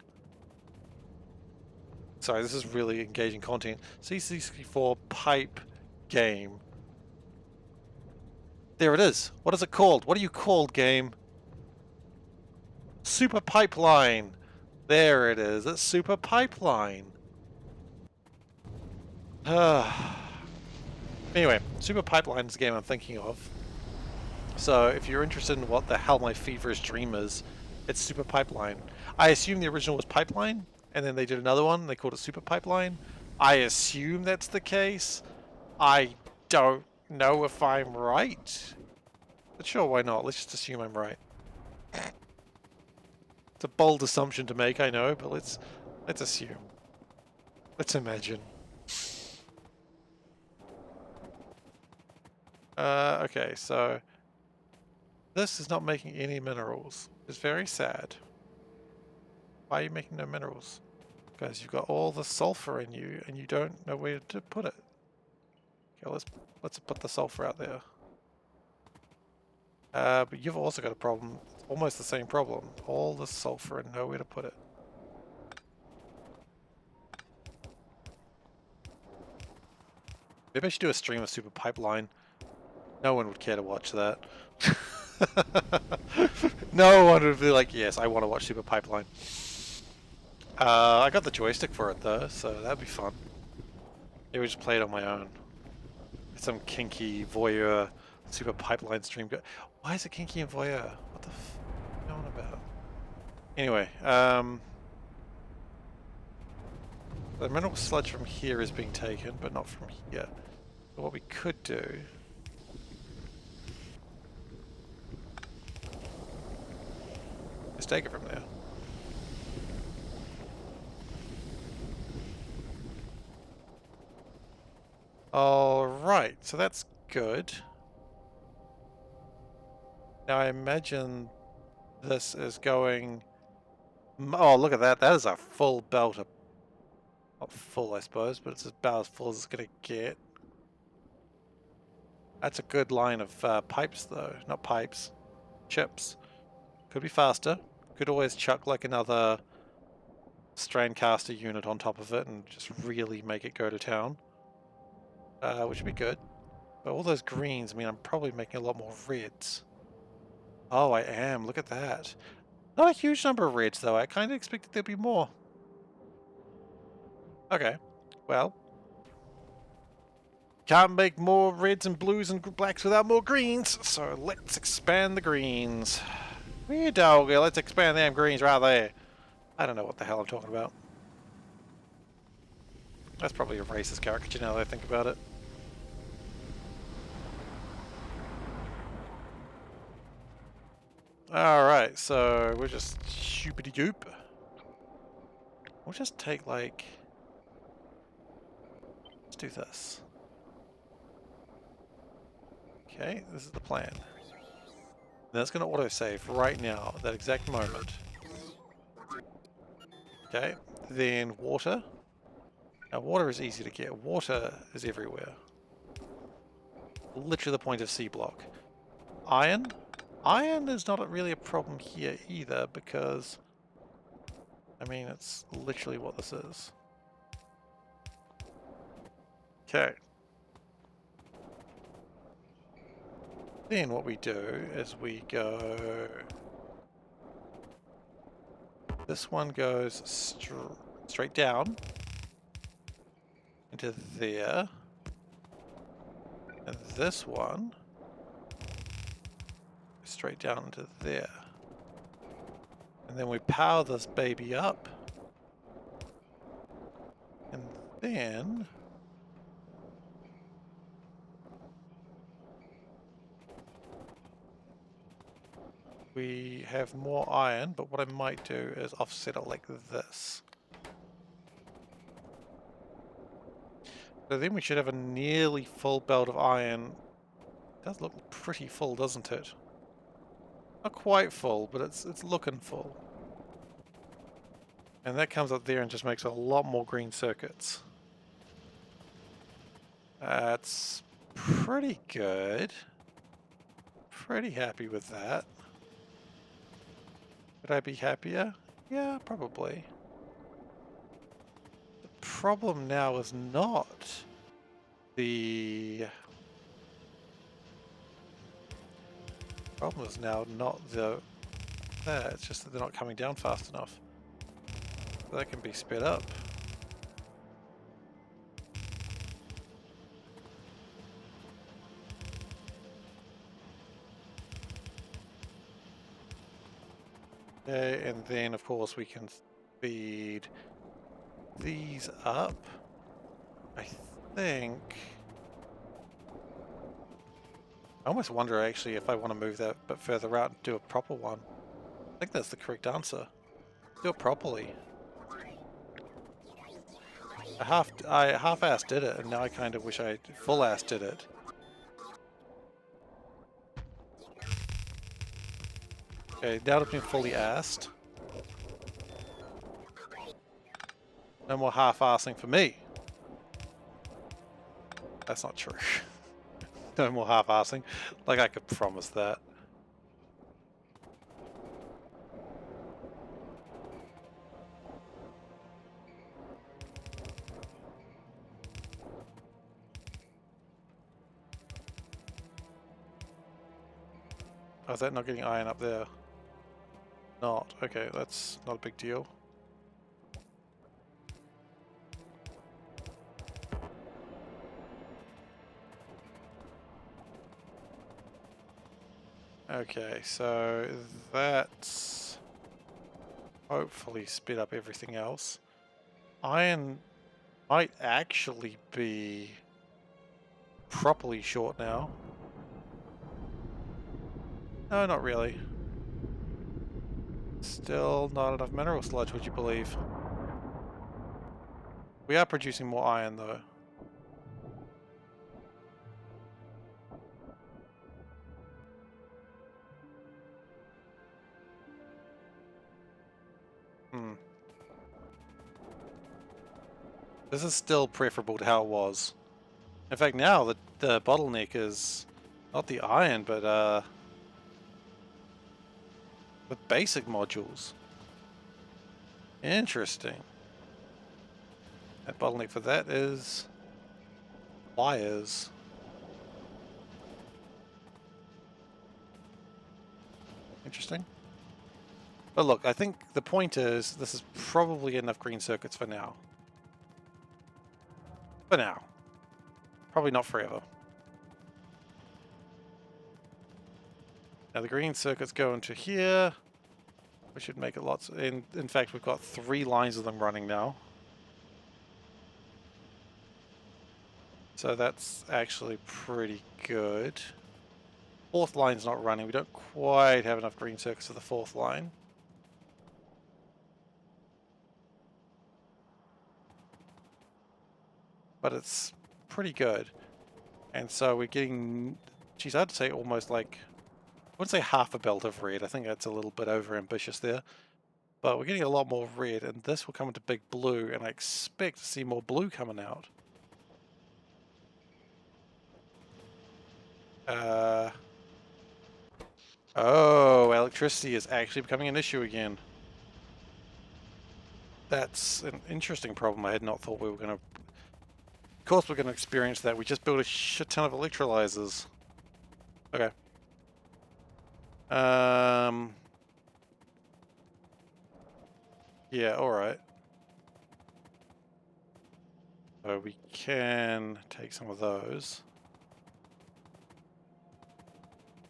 Sorry, this is really engaging content. C64 Pipe game. There it is. What is it called? What are you called, game? Super Pipeline. There it is. It's Super Pipeline. Anyway, Super Pipeline is the game I'm thinking of. So if you're interested in what the hell my feverish dream is, it's Super Pipeline. I assume the original was Pipeline, and then they did another one, and they called it Super Pipeline. I assume that's the case. I don't know if I'm right. But sure, why not? Let's just assume I'm right. It's a bold assumption to make, I know, but let's assume. Let's imagine. Okay, so this is not making any minerals. It's very sad. Why are you making no minerals? Because you've got all the sulfur in you and you don't know where to put it. Okay, let's put the sulfur out there. But you've also got a problem. It's almost the same problem. All the sulfur and nowhere to put it. Maybe I should do a stream of Super Pipeline. No one would care to watch that. No one would be like, yes, I want to watch Super Pipeline. I got the joystick for it though, so that'd be fun. Maybe we just play it on my own. Some kinky voyeur Super Pipeline stream. Why is it kinky and voyeur? What the f are you going about? Anyway, the mineral sludge from here is being taken, but not from here. So what we could do is take it from there. Alright, so that's good. Now I imagine this is going... Oh, look at that. That is a full belt of... Not full, I suppose, but it's about as full as it's going to get. That's a good line of pipes, though. Not pipes. Chips. Could be faster. Could always chuck like another Strandcaster unit on top of it and just really make it go to town. Which would be good. But all those greens mean I'm probably making a lot more reds. Oh, I am. Look at that. Not a huge number of reds, though. I kind of expected there'd be more. Okay. Well, Can't make more reds and blues and blacks without more greens, so let's expand the greens. Weird doggy, let's expand them greens right there. I don't know what the hell I'm talking about. That's probably a racist caricature now that I think about it. Alright, so we're just shoopity goop. We'll just take like... Let's do this. Okay, this is the plan. That's going to autosave right now, at that exact moment. Okay, then water. Now water is easy to get. Water is everywhere. Literally the point of SeaBlock. Iron? Iron is not really a problem here either because... I mean, it's literally what this is. Okay. Then what we do is we go... This one goes straight down into there. And this one straight down into there. And then we power this baby up. And then... we have more iron, but what I might do is offset it like this. So then we should have a nearly full belt of iron. It does look pretty full, doesn't it? Not quite full, but it's looking full. And that comes up there and just makes a lot more green circuits. That's pretty good. Pretty happy with that. Would I be happier? Yeah, probably. The problem now is not the... problem is now not the... there, it's just that they're not coming down fast enough. So that can be sped up. Okay, and then of course we can speed these up. I think... I almost wonder actually if I want to move that a bit further out and do a proper one. I think that's the correct answer. Do it properly. I half-assed did it, and now I kind of wish I full-assed did it. Okay, now it's been fully assed. No more half-assing for me. That's not true. No more half-assing. Like I could promise that. Oh, is that not getting iron up there? Not. Okay, that's not a big deal. Okay, so that's hopefully sped up everything else. Iron might actually be properly short now. No, not really. Still not enough mineral sludge, would you believe? We are producing more iron though. This is still preferable to how it was. In fact, now the bottleneck is not the iron, but the basic modules. Interesting. That bottleneck for that is wires. Interesting. But look, I think the point is this is probably enough green circuits for now. For now. Probably not forever. Now the green circuits go into here. We should make it lots. In fact, we've got 3 lines of them running now. So that's actually pretty good. 4th line's not running. We don't quite have enough green circuits for the 4th line. But it's pretty good. And so we're getting, geez, I'd say almost like, I wouldn't say half a belt of red. I think that's a little bit over ambitious there. But we're getting a lot more red, and this will come into big blue, and I expect to see more blue coming out. Oh, electricity is actually becoming an issue again. That's an interesting problem I had not thought we were going to... Of course we're going to experience that. We just built a shit ton of electrolyzers. Okay. Yeah, alright. So we can take some of those.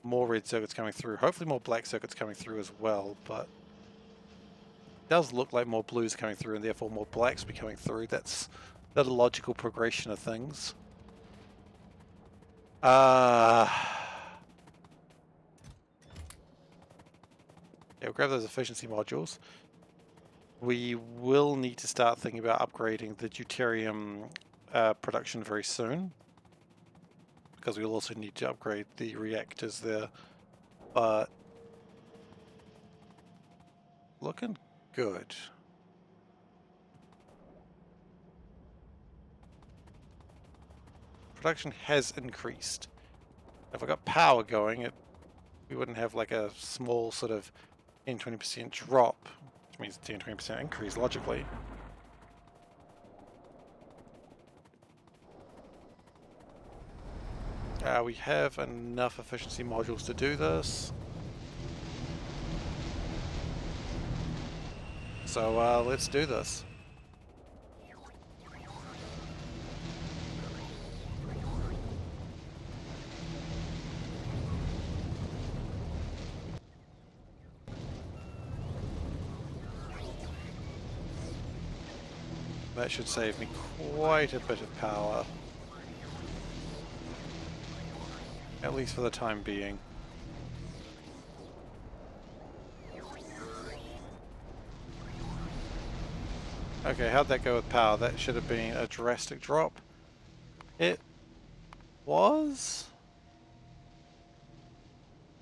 More red circuits coming through. Hopefully more black circuits coming through as well, but it does look like more blues coming through and therefore more blacks will be coming through. That's the logical progression of things. Yeah, we'll grab those efficiency modules. We will need to start thinking about upgrading the deuterium production very soon, because we'll also need to upgrade the reactors there, but looking good. Production has increased. If I got power going, we wouldn't have like a small sort of 10-20% drop, which means 10-20% increase logically. We have enough efficiency modules to do this. So let's do this. That should save me quite a bit of power. At least for the time being. Okay, how'd that go with power? That should have been a drastic drop. It was?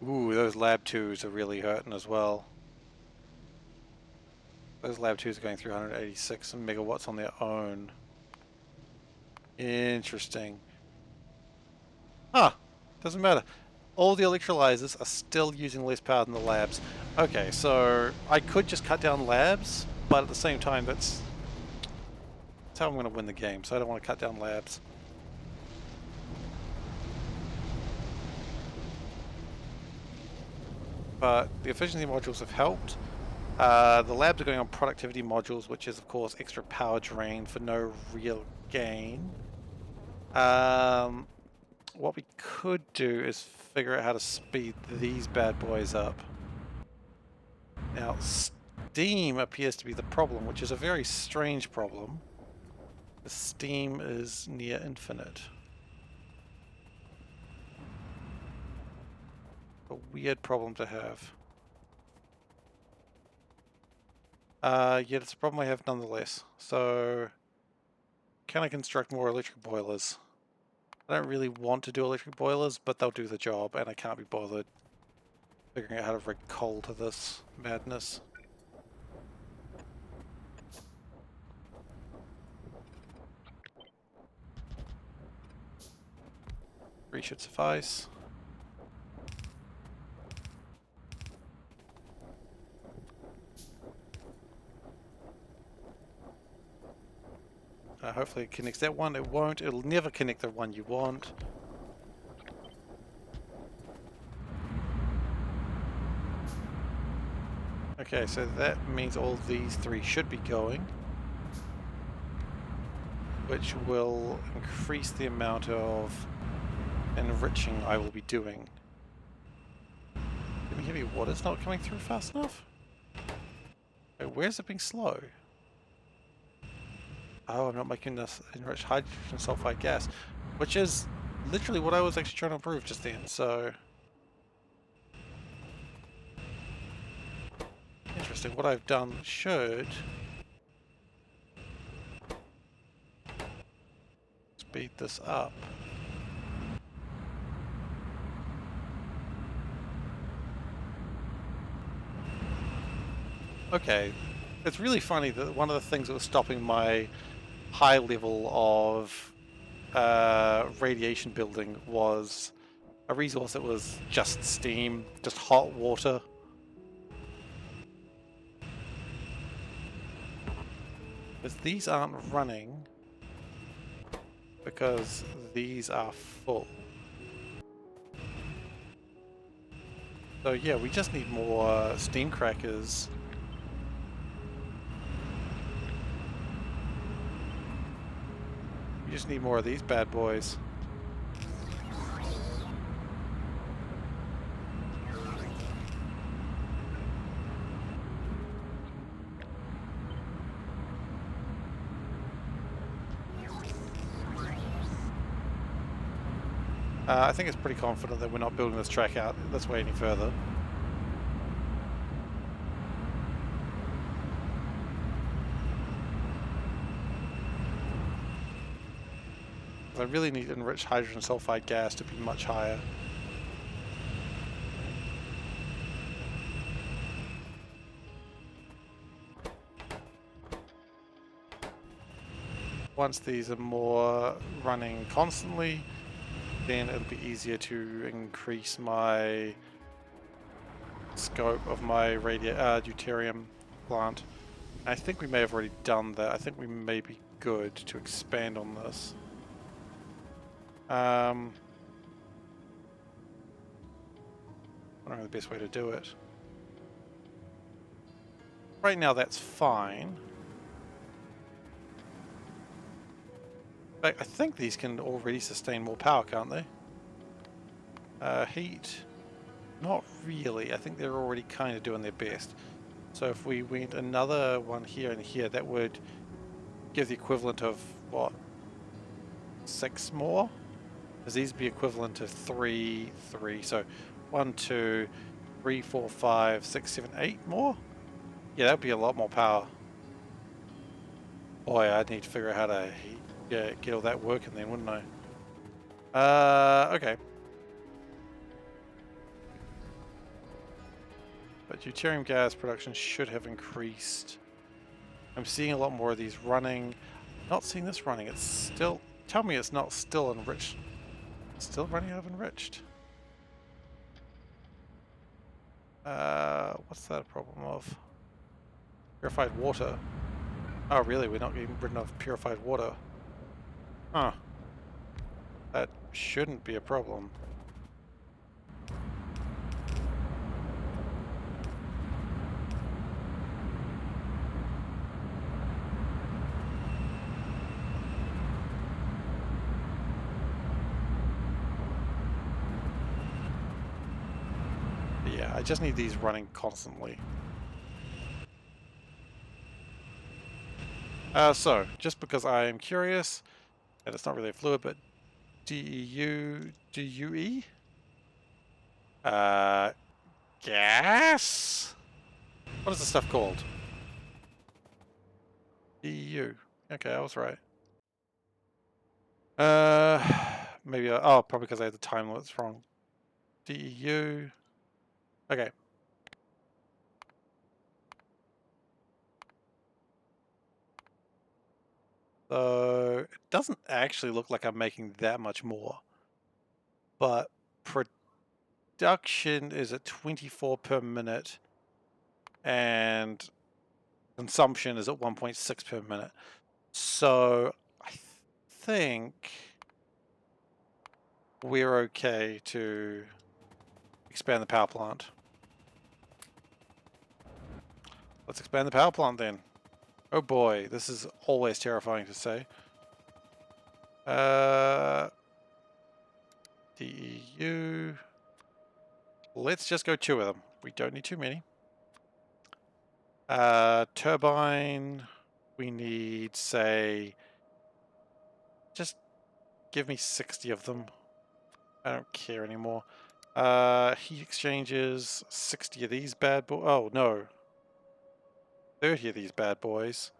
Ooh, those lab 2s are really hurting as well. Those lab 2s are going through 186 megawatts on their own. Interesting. Huh. Doesn't matter. All the electrolyzers are still using less power than the labs. Okay, so I could just cut down labs, but at the same time, that's how I'm going to win the game, so I don't want to cut down labs. But the efficiency modules have helped. The labs are going on productivity modules, which is, of course, extra power drain for no real gain. What we could do is figure out how to speed these bad boys up. Now, steam appears to be the problem, which is a very strange problem. The steam is near infinite. A weird problem to have. Yet it's a problem I have nonetheless. So, can I construct more electric boilers? I don't really want to do electric boilers, but they'll do the job, and I can't be bothered figuring out how to rig coal to this madness. Three should suffice. Hopefully it connects that one. It won't. It'll never connect the one you want. Okay, so that means all these 3 should be going. which will increase the amount of enriching I will be doing. Heavy water's not coming through fast enough? Okay, where's it being slow? Oh, I'm not making this enriched hydrogen sulfide gas, which is literally what I was actually trying to improve just then, so... Interesting. What I've done should speed this up. Okay, it's really funny that one of the things that was stopping my high level of radiation building was a resource that was just steam, just hot water. Because these aren't running because these are full. So yeah, we just need more steam crackers. We just need more of these bad boys. I think it's pretty confident that we're not building this track out this way any further. I really need enriched hydrogen sulfide gas to be much higher. Once these are more running constantly, then it'll be easier to increase my scope of my deuterium plant. I think we may have already done that. I think we may be good to expand on this. I don't know the best way to do it. Right now that's fine. In fact, I think these can already sustain more power, can't they? Heat. Not really. I think they're already kind of doing their best. So if we went another one here and here, that would give the equivalent of, what, 6 more? Because these would be equivalent to 3, so 1, 2, 3, 4, 5, 6, 7, 8 more? Yeah, that would be a lot more power. Boy, I'd need to figure out how to get all that working then, wouldn't I? Okay. But deuterium gas production should have increased. I'm seeing a lot more of these running. Not seeing this running. It's still... Tell me it's not still enriched. It's still running out of enriched. What's that a problem of? Purified water. Oh really? We're not getting rid of purified water. Huh. That shouldn't be a problem. But yeah, I just need these running constantly. So, just because I am curious, and it's not really a fluid, but DUE? Gas? What is this stuff called? DEU. Okay, I was right. Maybe, oh, probably because I had the time limits wrong. DEU. Okay. So, it doesn't actually look like I'm making that much more. But production is at 24 per minute. And consumption is at 1.6 per minute. So, I think we're okay to expand the power plant. Let's expand the power plant then. Oh boy, this is always terrifying to say. DEU. Let's just go 2 of them. We don't need too many. Turbine. We need, say, just give me 60 of them. I don't care anymore. Heat exchangers, 60 of these bad boys. Oh, no. 30 of these bad boys.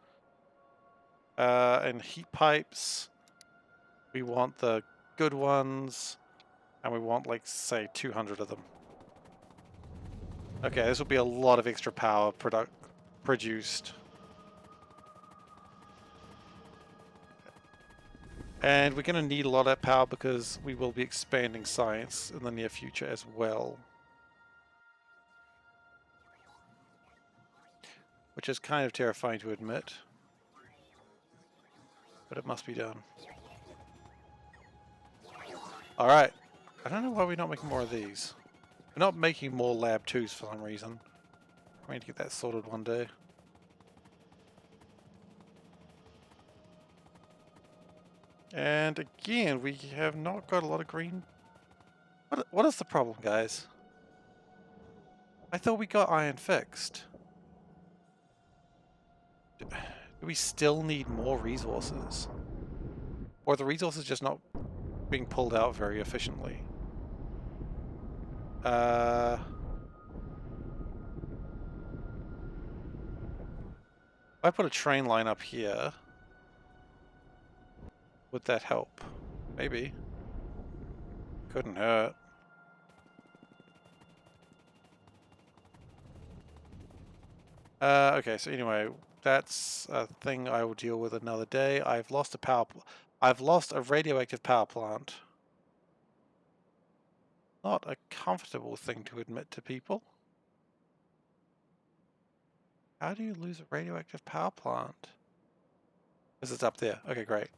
And heat pipes. We want the good ones. And we want, like, say, 200 of them. Okay, this will be a lot of extra power produced. And we're going to need a lot of that power because we will be expanding science in the near future as well. Which is kind of terrifying to admit. But it must be done. Alright. I don't know why we're not making more of these. We're not making more Lab 2s for some reason. I need to get that sorted one day. And again, we have not got a lot of green. What is the problem, guys? I thought we got iron fixed. Do we still need more resources? Or are the resources just not being pulled out very efficiently? If I put a train line up here, would that help? Maybe. Couldn't hurt. Okay, so anyway, that's a thing I will deal with another day. I've lost a radioactive power plant. Not a comfortable thing to admit to people. How do you lose a radioactive power plant? Because it's up there. Okay, great.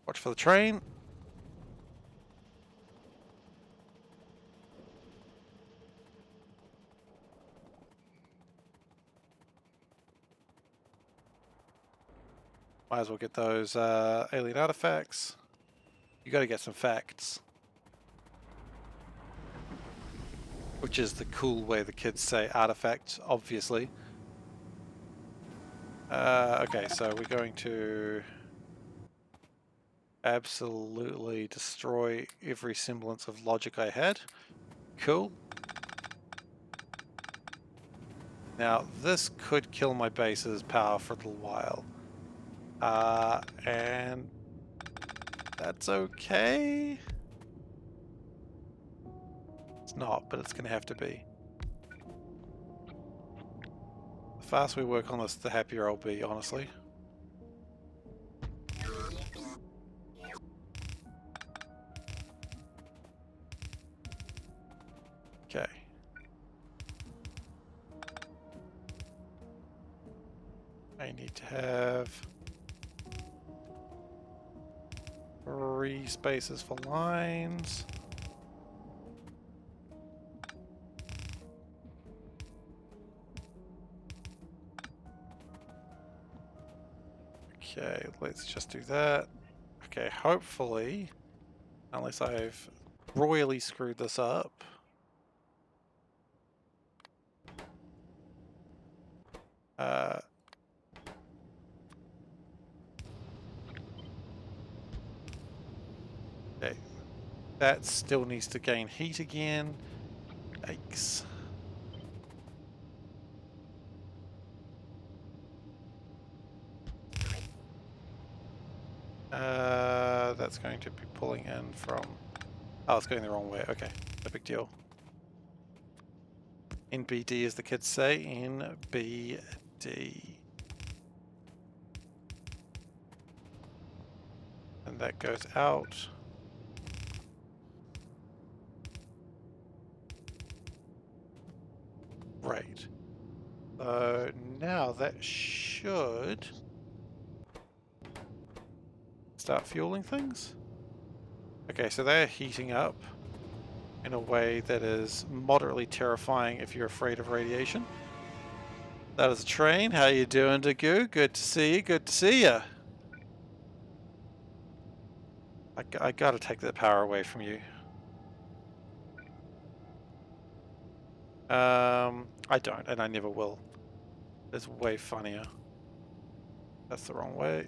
Watch for the train. Might as well get those alien artifacts. You gotta get some facts. Which is the cool way the kids say artifacts, obviously. Okay, so we're going to absolutely destroy every semblance of logic I had. Cool. Now, this could kill my base's power for a little while. And that's okay. It's not, but it's going to have to be. The faster we work on this, the happier I'll be, honestly. Okay. I need to have 3 spaces for lines. Okay, let's just do that. Okay, hopefully, unless I've royally screwed this up. Okay, that still needs to gain heat again. Yikes. That's going to be pulling in from... Oh, it's going the wrong way. Okay, no big deal. NBD, as the kids say. NBD. And that goes out. Right. So now that should start fueling things. Okay, so they're heating up in a way that is moderately terrifying if you're afraid of radiation. That is a train. How you doing, Dagu? Good to see you. Good to see you. I gotta take that power away from you. I don't, and I never will. It's way funnier. That's the wrong way.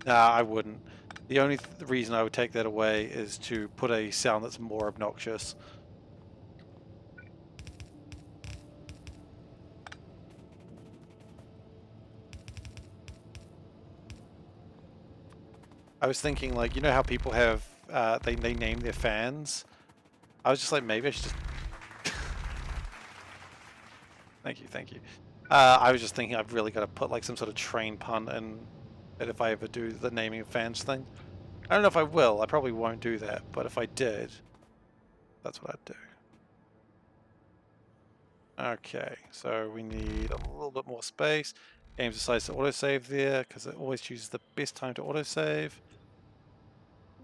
Nah, I wouldn't. The only reason I would take that away is to put a sound that's more obnoxious. I was thinking, like, you know how people have, they name their fans? I was just like, maybe I should just... Thank you, thank you. I was just thinking I've really got to put, like, some sort of train pun in it if I ever do the naming of fans thing. I don't know if I will, I probably won't do that, but if I did, that's what I'd do. Okay, so we need a little bit more space. Game decides to autosave there, because it always chooses the best time to autosave.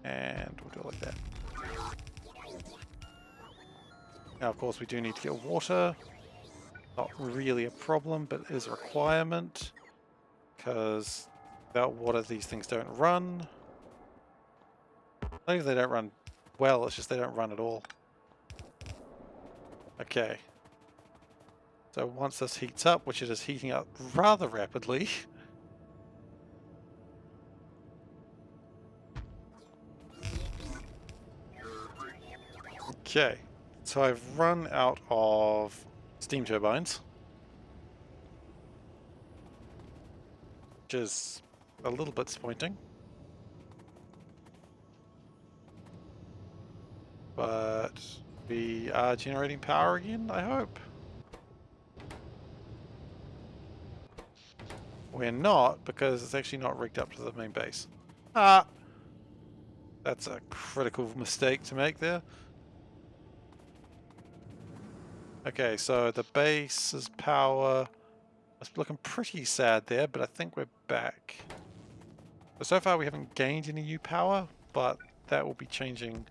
And we'll do it like that. Now, of course, we do need to get water. Not really a problem, but it is a requirement, because without water, these things don't run. Not even they don't run well, it's just they don't run at all. Okay. So once this heats up, which it is heating up rather rapidly, okay, so I've run out of steam turbines, which is a little bit disappointing. But we are generating power again, I hope. We're not, because it's actually not rigged up to the main base. Ah! That's a critical mistake to make there. Okay, so the base's power is looking pretty sad there, but I think we're back. So far we haven't gained any new power, but that will be changing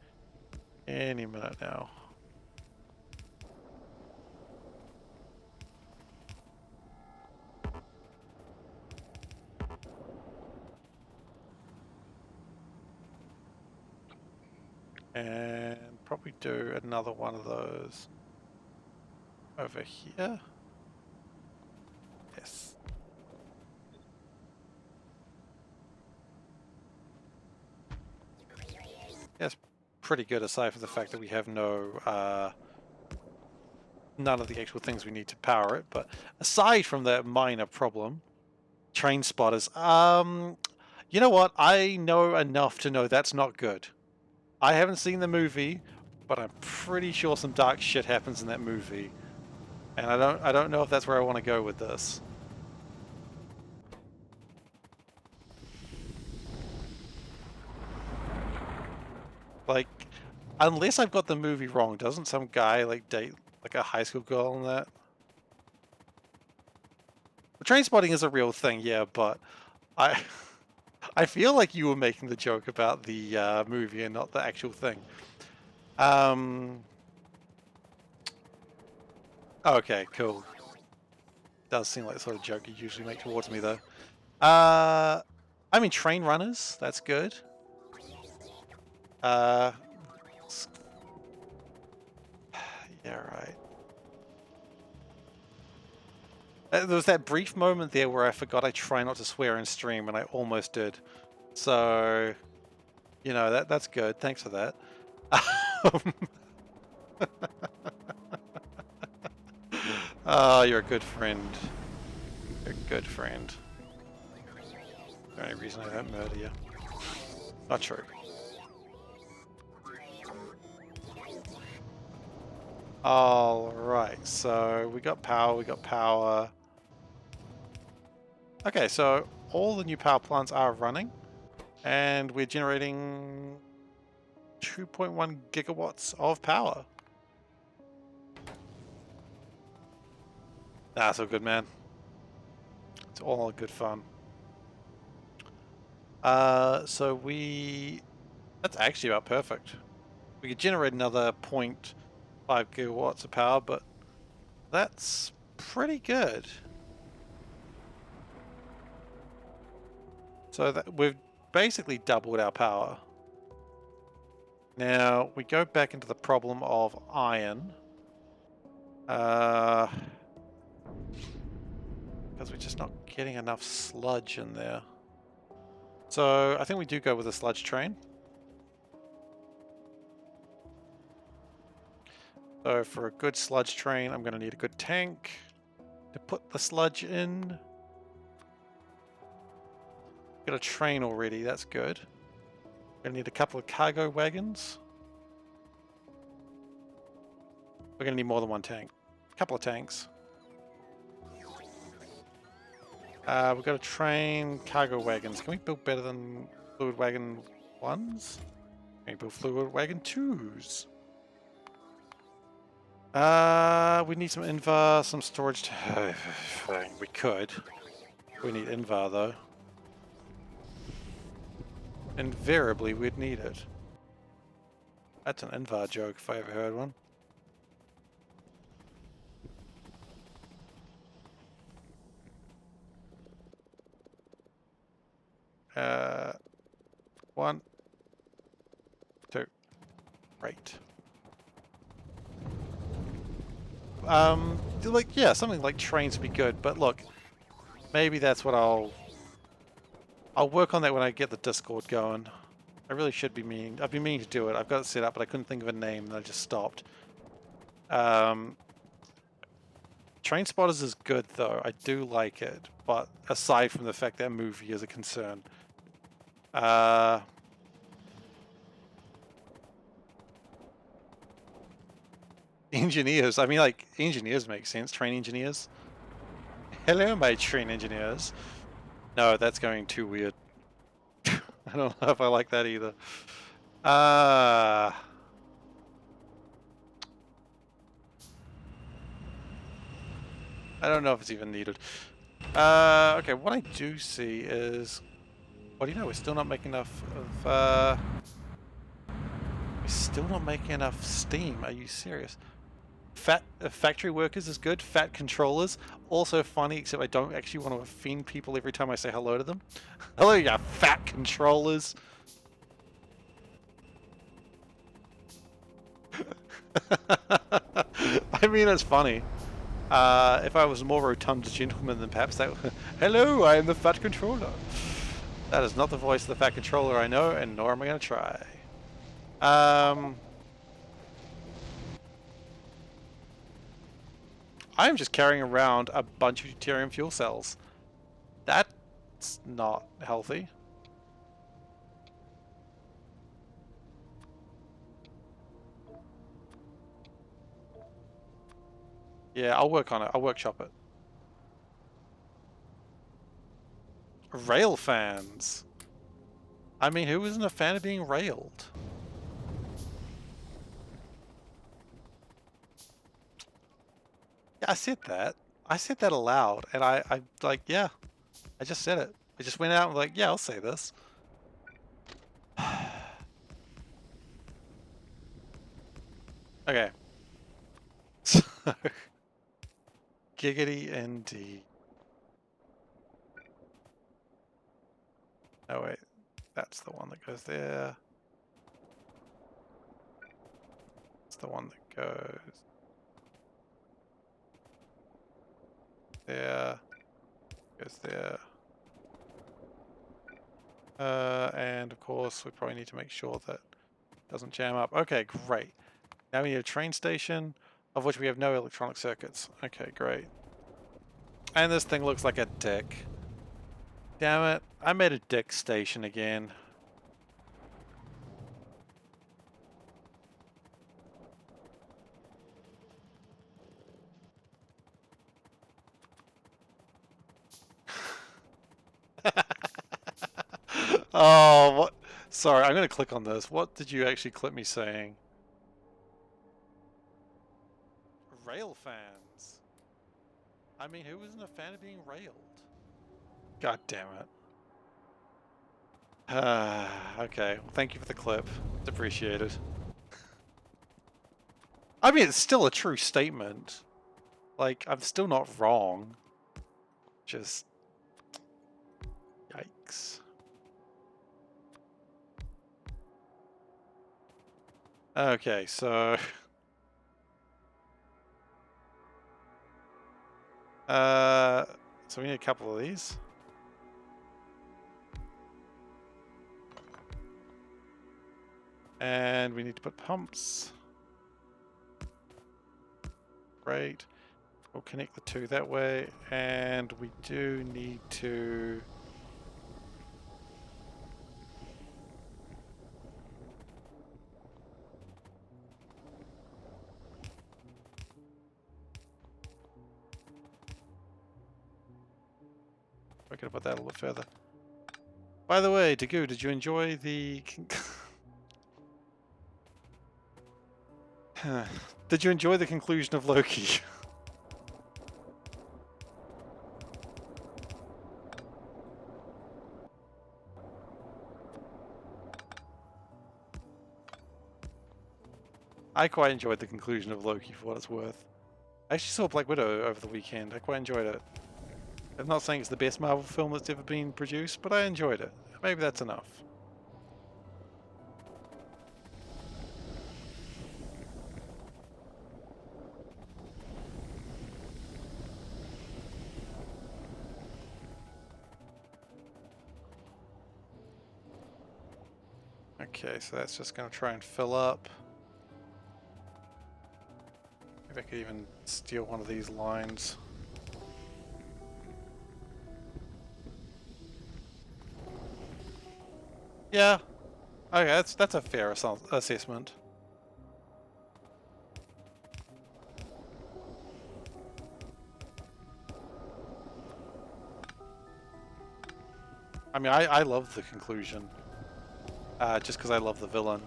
any minute now. And probably do another one of those over here. Yes. That's pretty good, aside from the fact that we have no, none of the actual things we need to power it. But aside from that minor problem, train spotters, you know what? I know enough to know that's not good. I haven't seen the movie, but I'm pretty sure some dark shit happens in that movie. And I don't know if that's where I want to go with this. Like, unless I've got the movie wrong, doesn't some guy like date like a high school girl in that? The train spotting is a real thing, yeah, but I I feel like you were making the joke about the movie and not the actual thing. Okay, cool. Does seem like the sort of joke you usually make towards me, though. I mean, train runners, that's good. Yeah, right. There was that brief moment there where I forgot I try not to swear in stream, and I almost did. So, you know, that's good. Thanks for that. Oh, you're a good friend. You're a good friend. The only reason I don't murder you. Not true. Alright, so we got power, we got power. Okay, so all the new power plants are running, and we're generating 2.1 gigawatts of power. That's all good, man. It's all good fun. So that's actually about perfect. We could generate another 0.5 gigawatts of power, but that's pretty good. So that we've basically doubled our power. Now, we go back into the problem of iron. Because we're just not getting enough sludge in there. So, I think we do go with a sludge train. So, for a good sludge train, I'm going to need a good tank to put the sludge in. Got a train already, that's good. We're going to need a couple of cargo wagons. We're going to need more than one tank. A couple of tanks. We've got to train cargo wagons. Can we build better than fluid wagon 1s? Can we build fluid wagon 2s? We need some invar, some storage. We could. We need invar though. Invariably, we'd need it. That's an invar joke if I ever heard one. One, two, right. Like, yeah, something like trains would be good, but look, maybe that's what I'll work on that when I get the Discord going. I really should be I've been meaning to do it. I've got it set up, but I couldn't think of a name, and I just stopped. Train Spotters is good, though. I do like it, but aside from the fact that movie is a concern. Engineers. I mean, like, engineers make sense. Train engineers. Hello, my train engineers. No, that's going too weird. I don't know if I like that either. I don't know if it's even needed. Okay, what I do see is... What do you know? We're still not making enough of... We're still not making enough steam. Are you serious? Factory workers is good. Fat controllers. Also funny, except I don't actually want to offend people every time I say hello to them. Hello, you fat controllers. I mean, it's funny. If I was a more rotund gentleman, then perhaps that... Hello, I am the fat controller. That is not the voice of the fat controller I know, and nor am I going to try. I'm just carrying around a bunch of deuterium fuel cells. That's not healthy. Yeah, I'll work on it. I'll workshop it. Rail fans. I mean, who isn't a fan of being railed? Yeah, I said that. I said that aloud, and I like, yeah, I just said it. I just went out and like, yeah, I'll say this. Okay. So, giggity indeed. Oh wait, that's the one that goes there. It's the one that goes there. Goes there. And of course, we probably need to make sure that it doesn't jam up. Okay, great. Now we need a train station, of which we have no electronic circuits. Okay, great. And this thing looks like a dick. Damn it, I made a dick station again. Oh, what? Sorry, I'm going to click on this. What did you actually clip me saying? Rail fans. I mean, who isn't a fan of being railed? God damn it. Okay, well, thank you for the clip. It's appreciated. I mean, it's still a true statement. Like, I'm still not wrong. Just... Yikes. Okay, so so we need a couple of these. And we need to put pumps. Great. We'll connect the two that way. And we do need to... We're going to put that a little bit further. By the way, Dagu, did you enjoy the... Did you enjoy the conclusion of Loki? I quite enjoyed the conclusion of Loki for what it's worth. I actually saw Black Widow over the weekend. I quite enjoyed it. I'm not saying it's the best Marvel film that's ever been produced, but I enjoyed it. Maybe that's enough. Okay, so that's just going to try and fill up. Maybe I could even steal one of these lines. Yeah. Okay, that's a fair assessment. I mean, I love the conclusion. Just because I love the villain.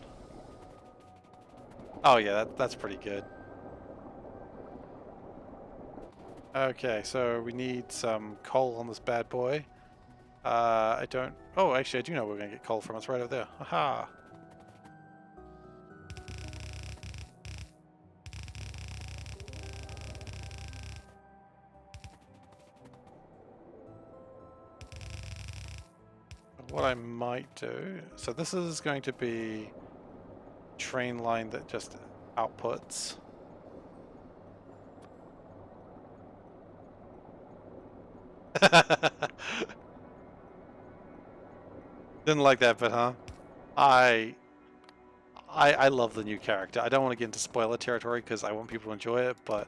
Oh yeah, that's pretty good. Okay, so we need some coal on this bad boy. I don't... Oh, actually, I do know where we're going to get coal from. It's right over there. Aha! What I might do... So this is going to be a train line that just outputs. Didn't like that bit, huh? I love the new character. I don't want to get into spoiler territory because I want people to enjoy it, but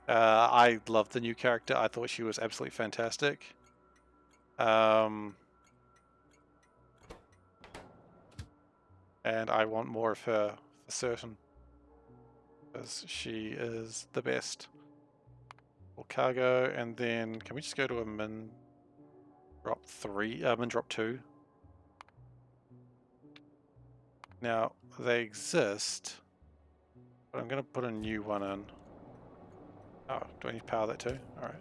I love the new character. I thought she was absolutely fantastic. And I want more of her for certain, because she is the best. Well, cargo, and then can we just go to a min drop 3, min drop 2? Now they exist, but I'm going to put a new one in. Oh, do I need to power that too? All right.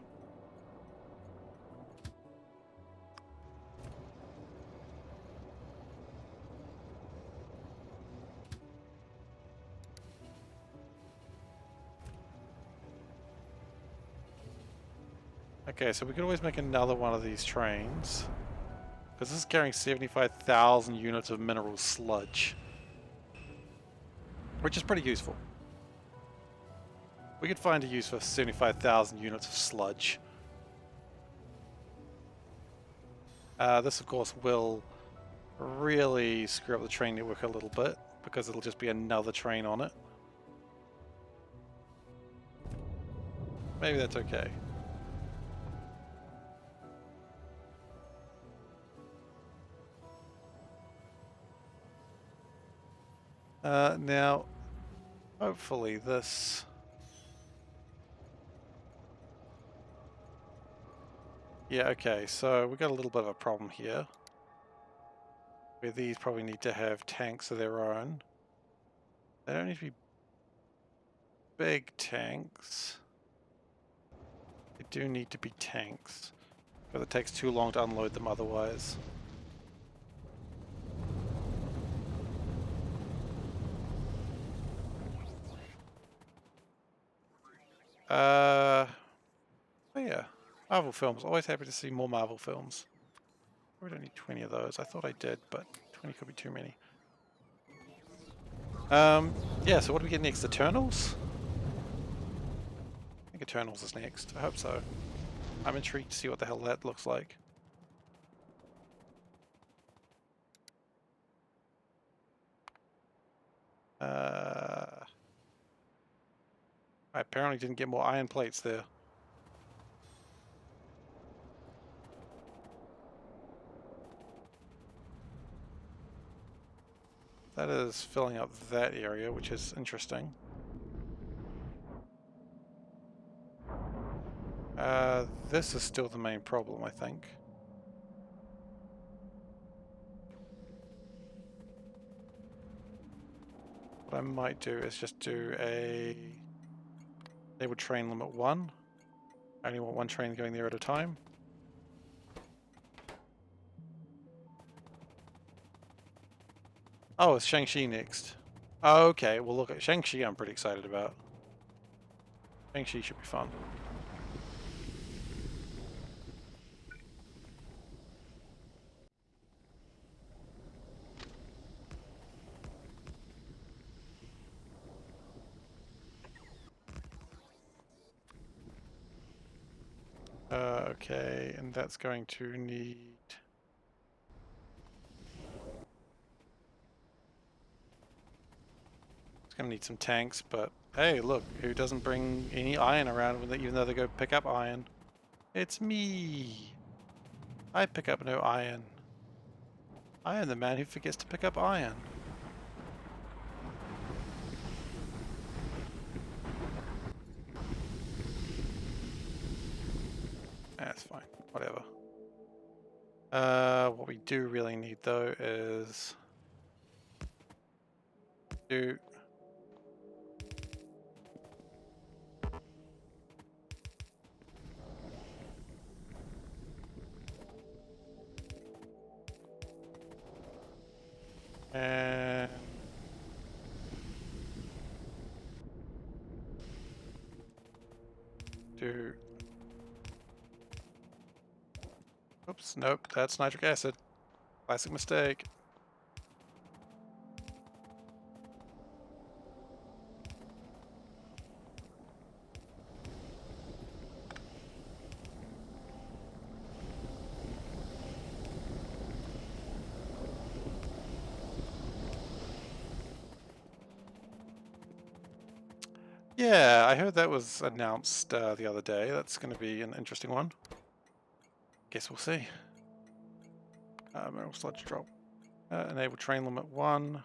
Okay, so we could always make another one of these trains, because this is carrying 75,000 units of mineral sludge, which is pretty useful. We could find a use for 75,000 units of sludge. This, of course, will really screw up the train network a little bit, because it'll just be another train on it. Maybe that's okay. Now, hopefully this... Yeah, okay, so we've got a little bit of a problem here, where these probably need to have tanks of their own. They don't need to be big tanks. They do need to be tanks, because it takes too long to unload them otherwise. Oh yeah, Marvel films. Always happy to see more Marvel films. We don't need 20 of those. I thought I did, but 20 could be too many. Yeah, so what do we get next? Eternals? I think Eternals is next. I hope so. I'm intrigued to see what the hell that looks like. I apparently didn't get more iron plates there. That is filling up that area, which is interesting. This is still the main problem, I think. What I might do is just do a enable train limit 1. I only want one train going there at a time. Oh, it's Shang-Chi next. Okay, well look, at Shang-Chi I'm pretty excited about. Shang-Chi should be fun. Okay, and that's going to need... It's going to need some tanks, but hey, look, who doesn't bring any iron around with it, even though they go pick up iron? It's me! I pick up no iron. I am the man who forgets to pick up iron. That's fine, whatever. What we do really need though is do and do oops, nope, that's nitric acid. Classic mistake. Yeah, I heard that was announced the other day. That's going to be an interesting one. Guess we'll see. Mineral sludge drop. Enable train limit 1.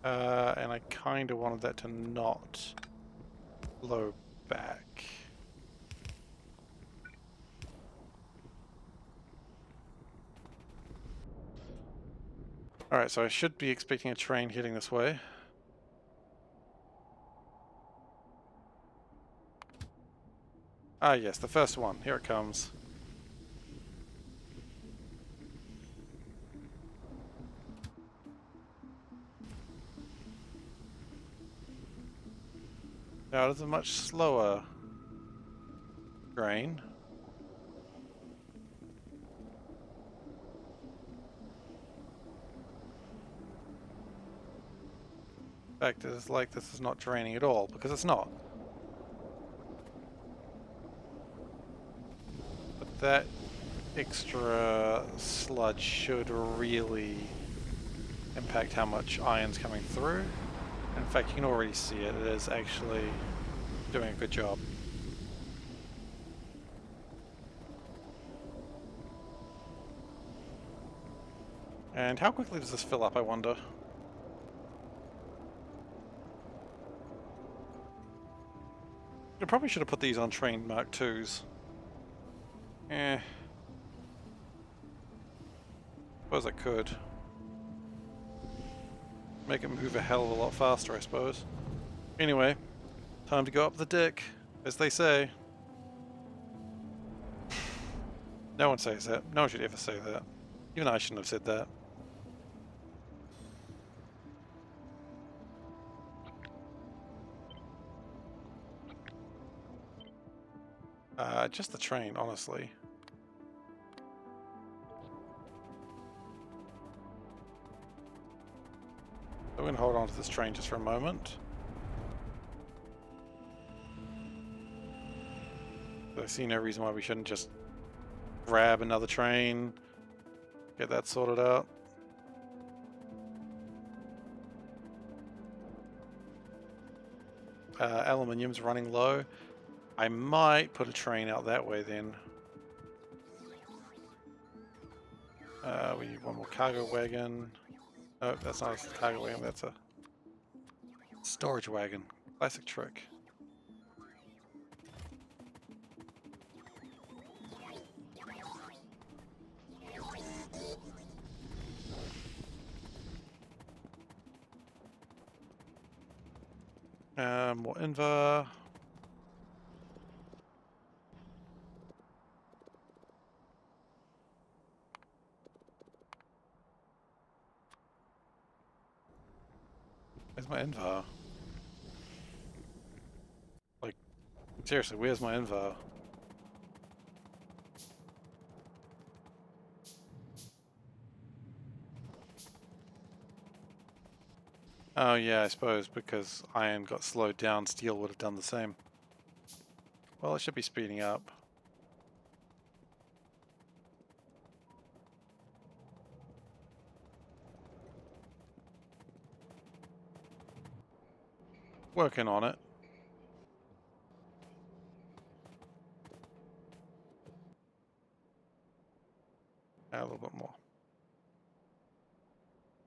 And I kind of wanted that to not blow back. Alright, so I should be expecting a train heading this way. Ah yes, the first one. Here it comes. Now it is a much slower train. In fact, it's like this is not draining at all, because it's not. But that extra sludge should really impact how much iron's coming through. In fact, you can already see it. It is actually doing a good job. And how quickly does this fill up, I wonder? I probably should have put these on train Mark IIs. Eh. Suppose I could. Make it move a hell of a lot faster, I suppose. Anyway, time to go up the dick, as they say. No one says that. No one should ever say that. Even I shouldn't have said that. Just the train, honestly. So we're going to hold on to this train just for a moment. I see no reason why we shouldn't just grab another train, get that sorted out. Aluminium's running low. I might put a train out that way then. We need one more cargo wagon. Oh, that's not a cargo wagon, that's a storage wagon. Classic trick. More invar. Where's my invar? Like, seriously, where's my invar? Oh yeah, I suppose because iron got slowed down, steel would have done the same. Well, it should be speeding up. Working on it. A little bit more.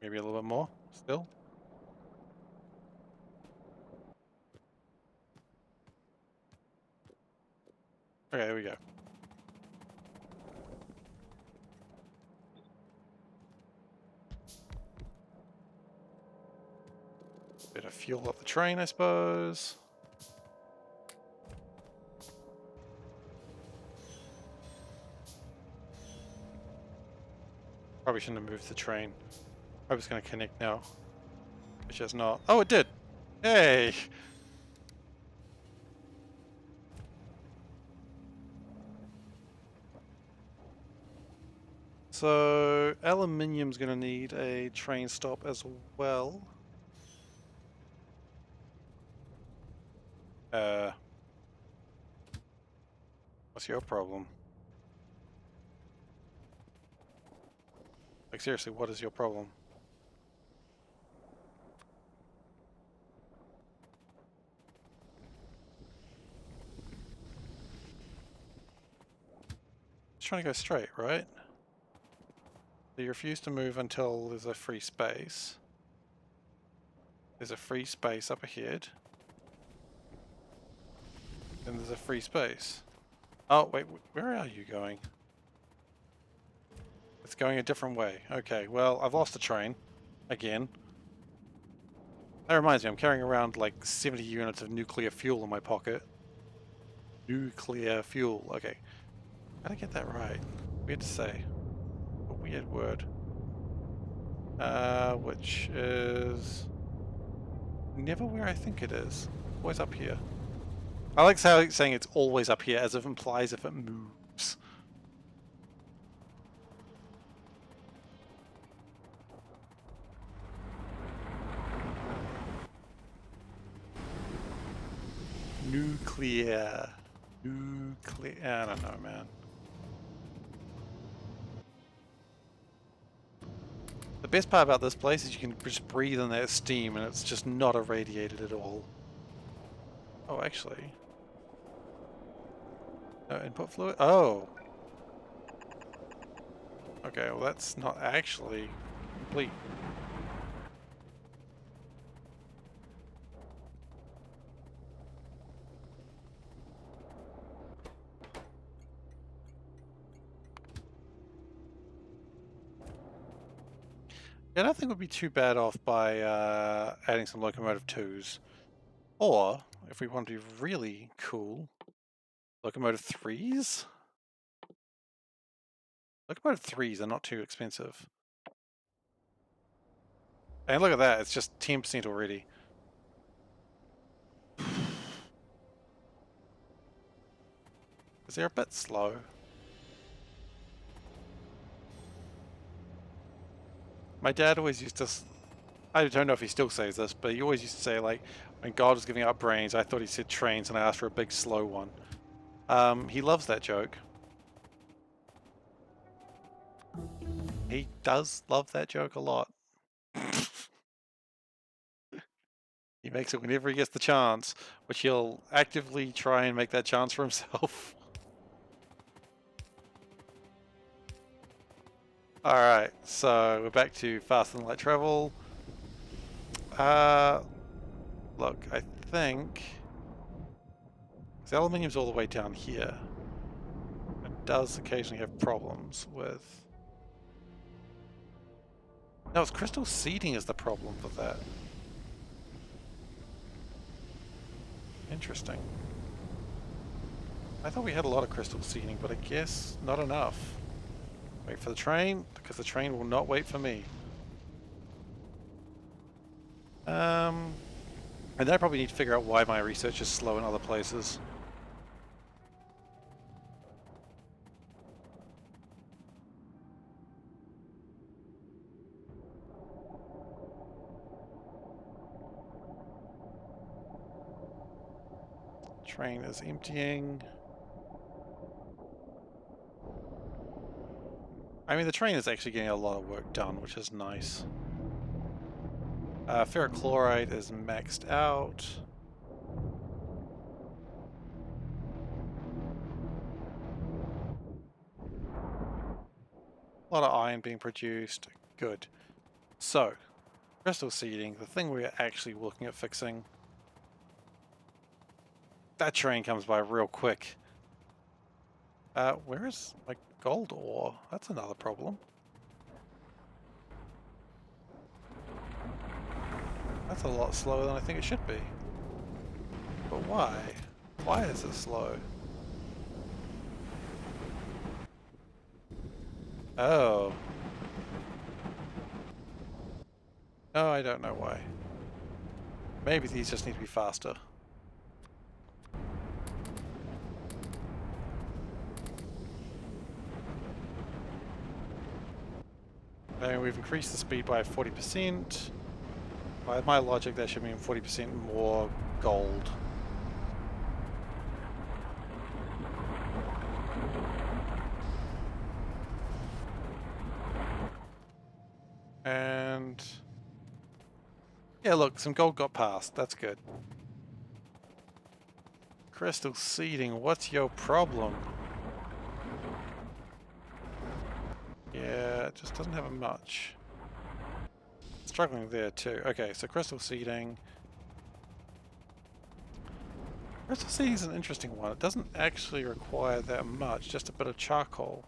Maybe a little bit more, still. Okay, there we go. Bit of fuel up the train, I suppose. Probably shouldn't have moved the train. I was going to connect now. Which has not. Oh, it did! Hey! So, aluminium's going to need a train stop as well. What's your problem? Like, seriously, what is your problem? Just trying to go straight, right? So you refuse to move until there's a free space. There's a free space up ahead. And there's a free space. Oh, wait, where are you going? It's going a different way. Okay, well, I've lost the train. Again. That reminds me, I'm carrying around like 70 units of nuclear fuel in my pocket. Nuclear fuel. Okay. Gotta get that right. Weird to say. A weird word. Which is never where I think it is. Always up here. I like how it's saying it's always up here, as if it implies if it moves. Nuclear. I don't know, man. The best part about this place is you can just breathe in that steam and it's just not irradiated at all. Oh, actually. No input fluid? Oh. Okay, well that's not actually complete. I don't think we'd be too bad off by adding some locomotive 2s. Or, if we want to be really cool, locomotive 3s? Locomotive 3s are not too expensive. And look at that, it's just 10% already. Because they're a bit slow. My dad always used to, I don't know if he still says this, but he always used to say, like, when God was giving out brains, I thought he said trains and I asked for a big slow one. He loves that joke. He does love that joke a lot. He makes it whenever he gets the chance, which he'll actively try and make that chance for himself. Alright, so we're back to faster than light travel. Look, I think the aluminium's all the way down here. It does occasionally have problems with... No, it's crystal seeding is the problem for that. Interesting. I thought we had a lot of crystal seeding, but I guess not enough. Wait for the train, because the train will not wait for me. And then I probably need to figure out why my research is slow in other places. Train is emptying. I mean, the train is actually getting a lot of work done, which is nice. Ferric chloride is maxed out. A lot of iron being produced. Good. So, crystal seeding, the thing we're actually looking at fixing. That train comes by real quick. Where is my gold ore? That's another problem. That's a lot slower than I think it should be. But why? Why is it slow? Oh. No, I don't know why. Maybe these just need to be faster. And we've increased the speed by 40%. By my logic, that should mean 40% more gold. And yeah, look, some gold got passed. That's good. Crystal seeding, what's your problem? Yeah, it just doesn't have much. Struggling there too. Okay, so crystal seeding. Crystal seeding is an interesting one. It doesn't actually require that much, just a bit of charcoal.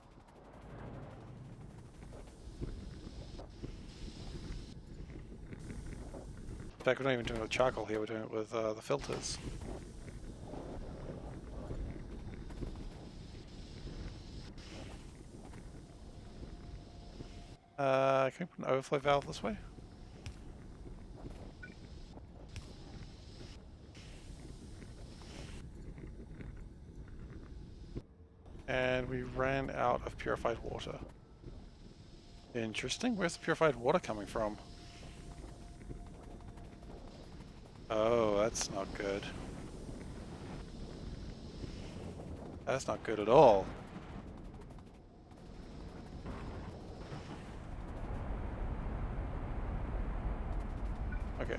In fact, we're not even doing it with charcoal here, we're doing it with the filters. Can we put an overflow valve this way? And we ran out of purified water. Interesting. Where's the purified water coming from? Oh, that's not good. That's not good at all. Okay.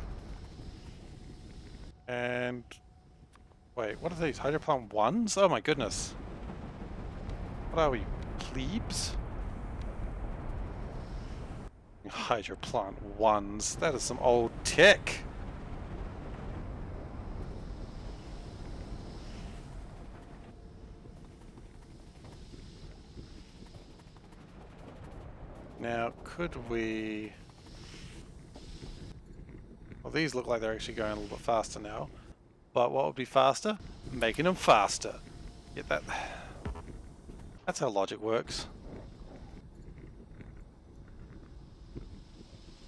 And... wait, what are these? Hydroplant 1s? Oh my goodness. What are we? Plebes? Hydroplant 1s. That is some old tech. Now, could we... well, these look like they're actually going a little bit faster now. But what would be faster? Making them faster. Get that... that's how logic works.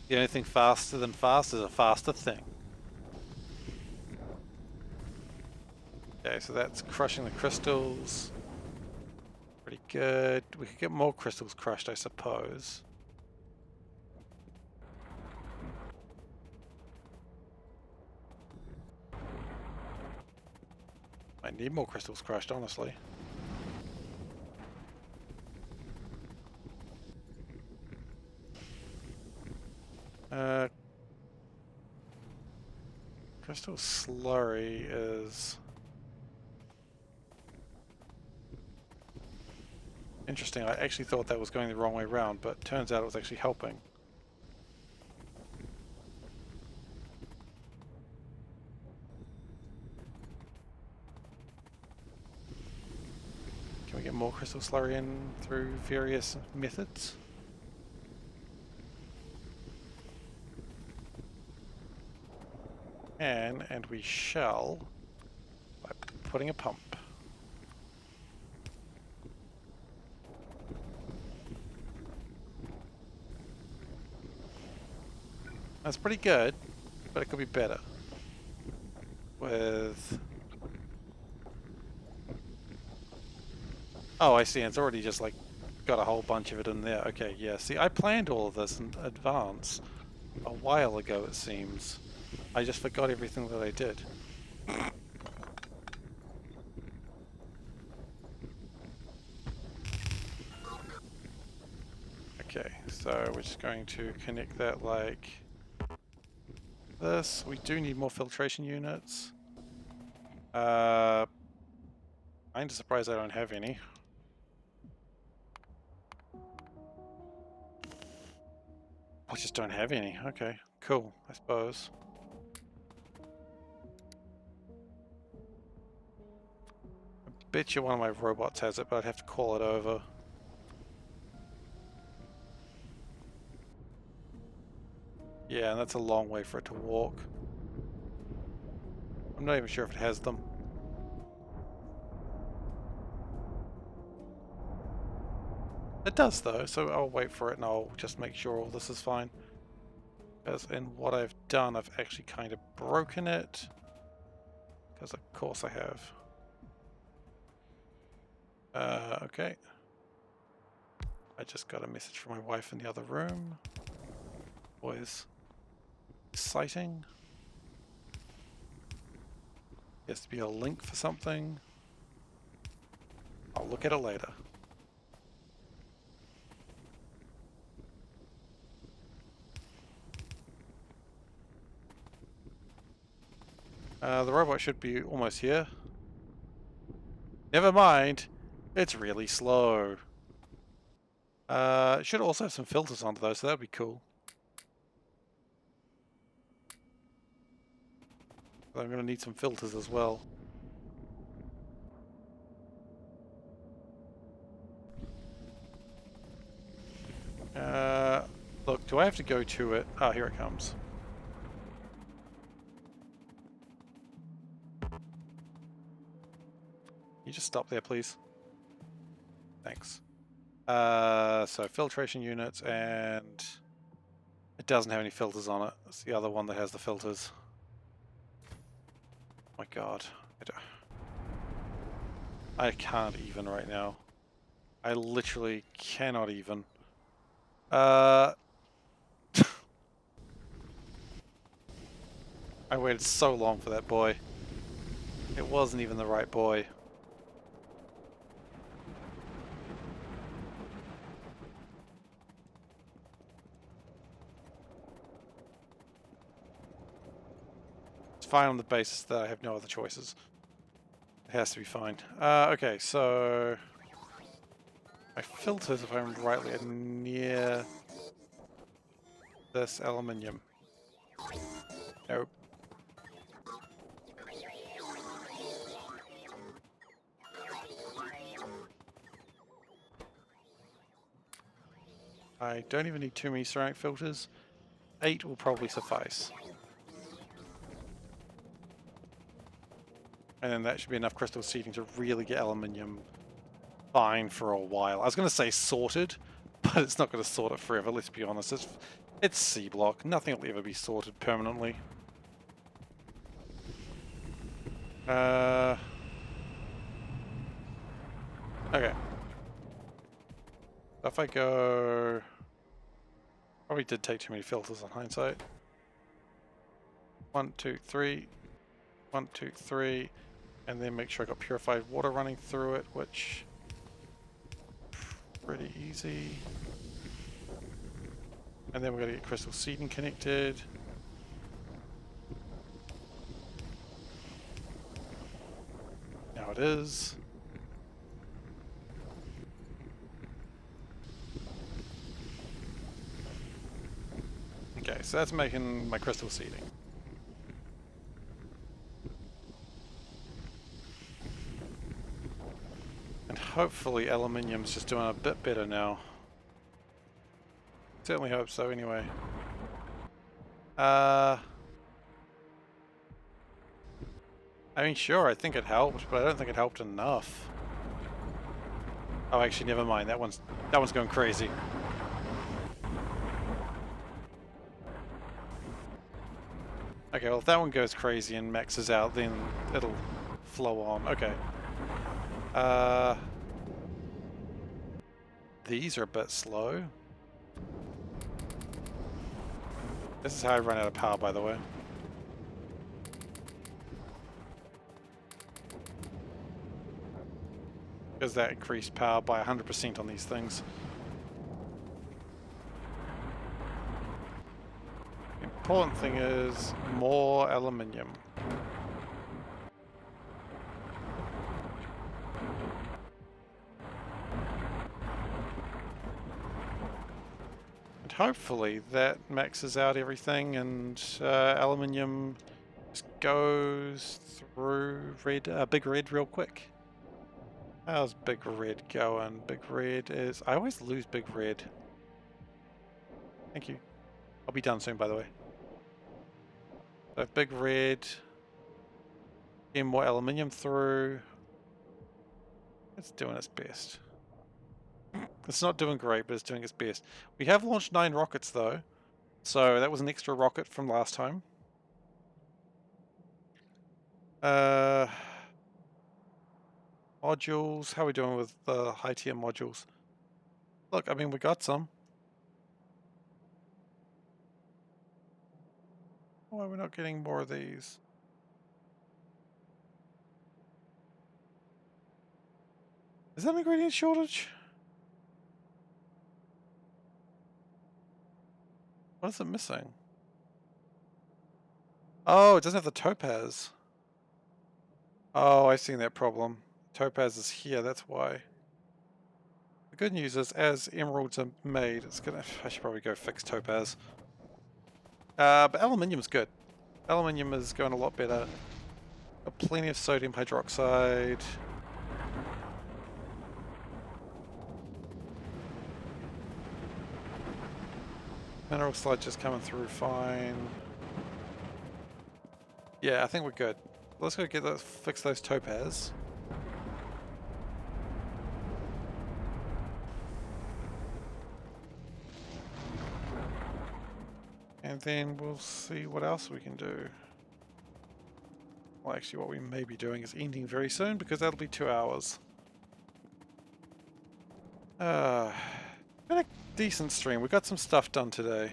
The only thing faster than fast is a faster thing. Okay, so that's crushing the crystals. good. We could get more crystals crushed, I suppose. I need more crystals crushed, honestly. Crystal slurry is interesting. I actually thought that was going the wrong way around, but turns out it was actually helping. Can we get more crystal slurry in through various methods? And we shall by putting a pump. That's pretty good, but it could be better. With... Oh, I see. It's already just like got a whole bunch of it in there. Okay, yeah. See, I planned all of this in advance a while ago, it seems. I just forgot everything that I did. Okay, so we're just going to connect that like this. We do need more filtration units. Kinda surprised I don't have any. I just don't have any. Okay, cool, I suppose. I bet you one of my robots has it, but I'd have to call it over. Yeah, and that's a long way for it to walk. I'm not even sure if it has them. It does though, so I'll wait for it and I'll just make sure all this is fine. Because in what I've done, I've actually kind of broken it. Because of course I have. Okay. I just got a message from my wife in the other room. Always exciting. There has to be a link for something. I'll look at it later. The robot should be almost here. Never mind. It's really slow. It should also have some filters on those, so that'd be cool. But I'm going to need some filters as well. Look, do I have to go to it? Ah, here it comes. You just stop there, please. Thanks. So filtration units, and it doesn't have any filters on it. It's the other one that has the filters. My God, I can't even right now. I literally cannot even. I waited so long for that boy. It wasn't even the right boy. It's fine on the basis that I have no other choices. It has to be fine. Okay, so my filters, if I'm rightly, are near this aluminium. Nope. I don't even need too many ceramic filters. 8 will probably suffice. And then that should be enough crystal seeding to really get aluminium fine for a while. I was going to say sorted, but it's not going to sort it forever, let's be honest. It's SeaBlock. Nothing will ever be sorted permanently. Okay. If I go... Probably did take too many filters on hindsight. 1, 2, 3. 1, 2, 3. And then make sure I got purified water running through it, which... pretty easy. And then we're going to get crystal seeding connected. Now it is. Okay, so that's making my crystal seeding. And hopefully aluminium's just doing a bit better now. Certainly hope so anyway. I mean, sure, I think it helped, but I don't think it helped enough. Oh, actually, never mind. That one's going crazy. Okay, well, if that one goes crazy and maxes out, then it'll flow on. Okay. These are a bit slow. This is how I run out of power, by the way. Because that increased power by 100% on these things. The important thing is more aluminium. And hopefully that maxes out everything and aluminium just goes through Big Red real quick. How's Big Red going? Big Red is... I always lose Big Red. Thank you. I'll be done soon, by the way. So Big Red... Getting more aluminium through. It's doing its best. It's not doing great, but it's doing its best. We have launched 9 rockets, though. So that was an extra rocket from last time. Modules. How are we doing with the high tier modules? Look, I mean, we got some. Why are we not getting more of these? Is that an ingredient shortage? What is it missing? Oh, it doesn't have the topaz. Oh, I've seen that problem. Topaz is here, that's why. The good news is, as emeralds are made, it's gonna... I should probably go fix topaz. But aluminium's good. Aluminium is going a lot better. Got plenty of sodium hydroxide. Mineral sludge is coming through fine. Yeah, I think we're good. Let's go get those, fix those topaz. And then we'll see what else we can do. Well, actually what we may be doing is ending very soon because that'll be 2 hours. Been a decent stream. We got some stuff done today.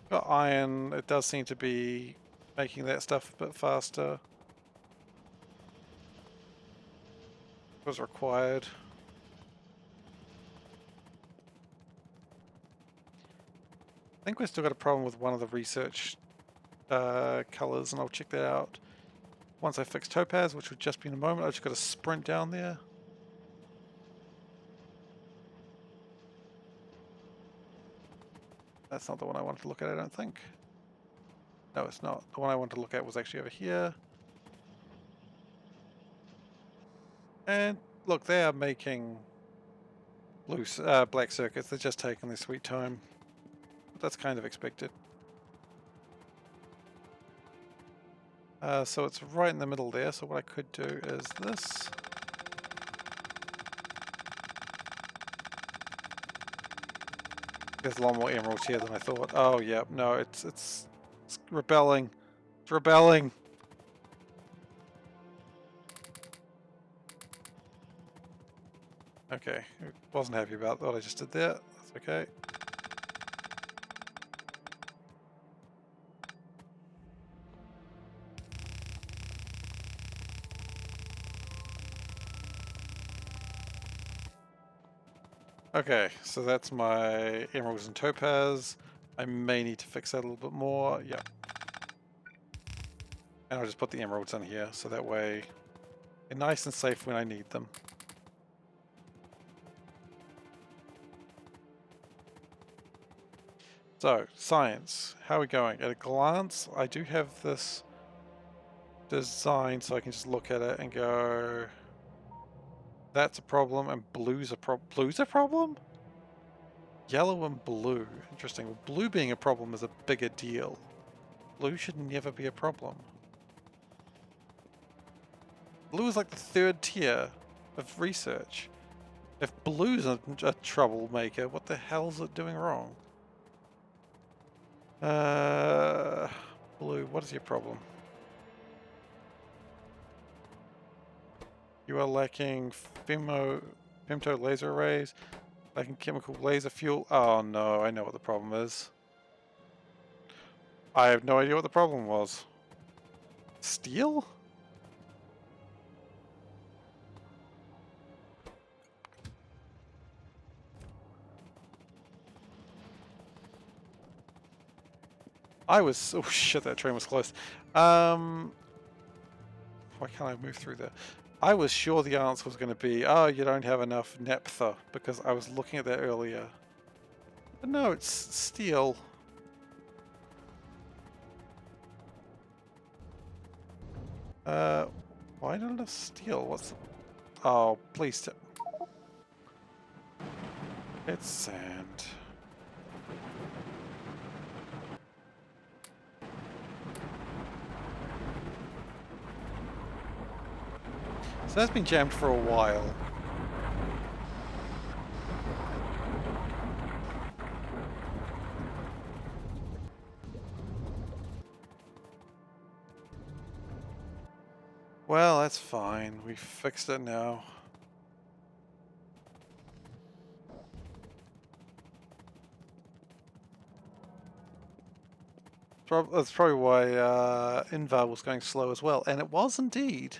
Got iron. It does seem to be making that stuff a bit faster. Was required. I think we've still got a problem with one of the research colors, and I'll check that out once I fix topaz, which would just be in a moment. I've just got to sprint down there. That's not the one I wanted to look at, I don't think. No, it's not. The one I wanted to look at was actually over here. And look, they are making black circuits. They're just taking their sweet time. But that's kind of expected. So it's right in the middle there. So what I could do is this. There's a lot more emeralds here than I thought. Oh, yeah. No, it's rebelling. It's rebelling. Okay, Okay, wasn't happy about what I just did there. That's okay. Okay, so that's my emeralds and topaz. I may need to fix that a little bit more. Yep. And I'll just put the emeralds in here, so that way they're nice and safe when I need them. So, science. How are we going? At a glance, I do have this design, so I can just look at it and go, that's a problem, and blue's a problem. Blue's a problem? Yellow and blue. Interesting. Well, blue being a problem is a bigger deal. Blue should never be a problem. Blue is like the third tier of research. If blue's a troublemaker, what the hell is it doing wrong? Blue, what is your problem? You are lacking femto laser arrays, lacking chemical laser fuel. Oh no, I know what the problem is. I have no idea what the problem was. Steel? Oh shit, that train was close. Why can't I move through there? I was sure the answer was going to be, oh, you don't have enough naphtha, because I was looking at that earlier. But no, it's steel. Why not enough steel? What's the... Oh, please. It's sand. So that's been jammed for a while. Well, that's fine. We fixed it now. That's probably why Invar was going slow as well, and it was indeed.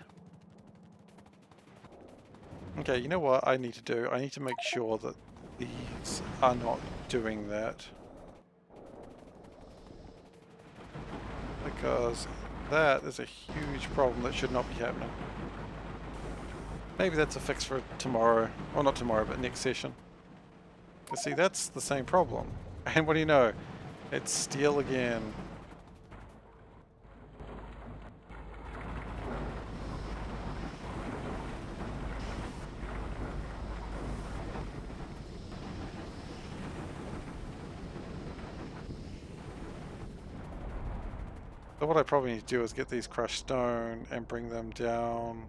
Okay, you know what I need to do? I need to make sure that these are not doing that. Because that is a huge problem that should not be happening. Maybe that's a fix for tomorrow. Or not tomorrow, but next session. You see, that's the same problem. And what do you know? It's steel again. So what I probably need to do is get these crushed stone and bring them down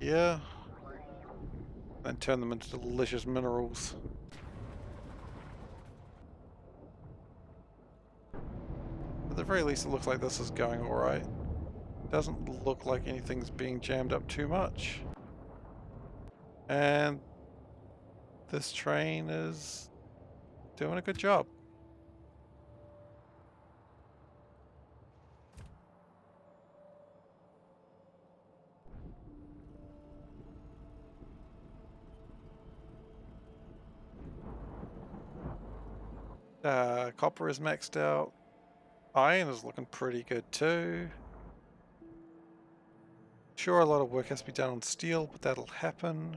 here. And turn them into delicious minerals. At the very least, it looks like this is going alright. Doesn't look like anything's being jammed up too much. And this train is doing a good job. Copper is maxed out. Iron is looking pretty good too. Sure, a lot of work has to be done on steel, but that'll happen.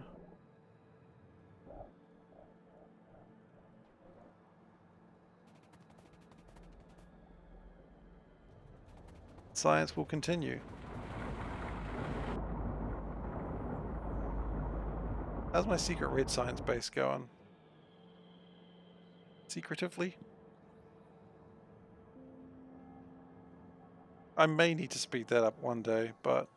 Science will continue. How's my secret red science base going? Secretively? I may need to speed that up one day, but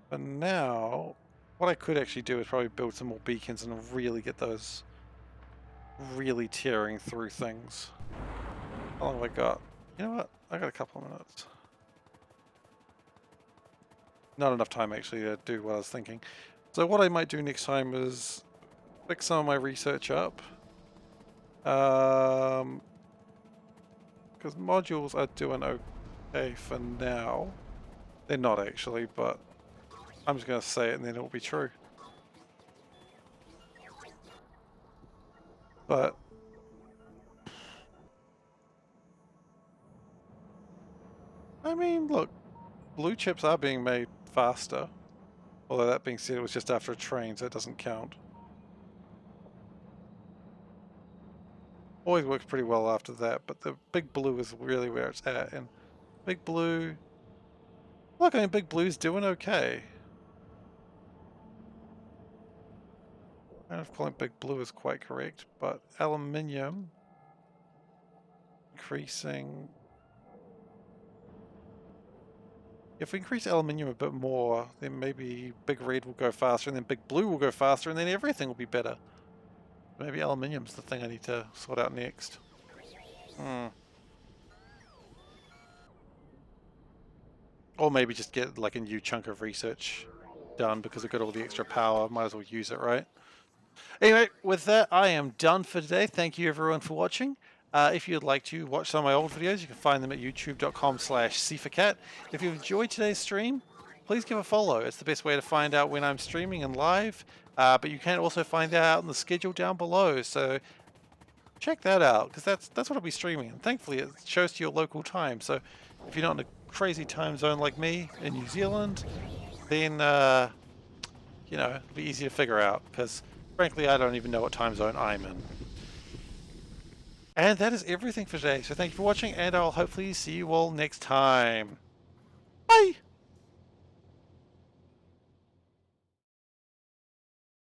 for now, what I could actually do is probably build some more beacons and really get those really tearing through things. How long have I got? You know what? I got a couple of minutes. Not enough time actually to do what I was thinking. So what I might do next time is pick some of my research up. Because modules are doing okay for now. They're not actually, but I'm just going to say it and then it'll be true. But I mean, look, blue chips are being made faster. Although that being said, it was just after a train, so it doesn't count. Always works pretty well after that, but the big blue is really where it's at. And big blue, look, I mean, big blue's doing okay. I don't know if calling big blue is quite correct, but aluminium increasing. If we increase aluminium a bit more, then maybe big red will go faster, and then big blue will go faster, and then everything will be better. Maybe aluminium's the thing I need to sort out next. Or maybe just get like a new chunk of research done because I've got all the extra power. Might as well use it, right? Anyway, with that, I am done for today. Thank you everyone for watching. If you'd like to watch some of my old videos, you can find them at youtube.com/SeiferKatt. If you've enjoyed today's stream, please give a follow. It's the best way to find out when I'm streaming and live. But you can also find that out in the schedule down below. So check that out, because that's what I'll be streaming. And thankfully, it shows to your local time. So if you're not in a crazy time zone like me in New Zealand, then you know, it'll be easy to figure out, because frankly I don't even know what time zone I'm in. And that is everything for today, so thank you for watching, and I'll hopefully see you all next time. Bye!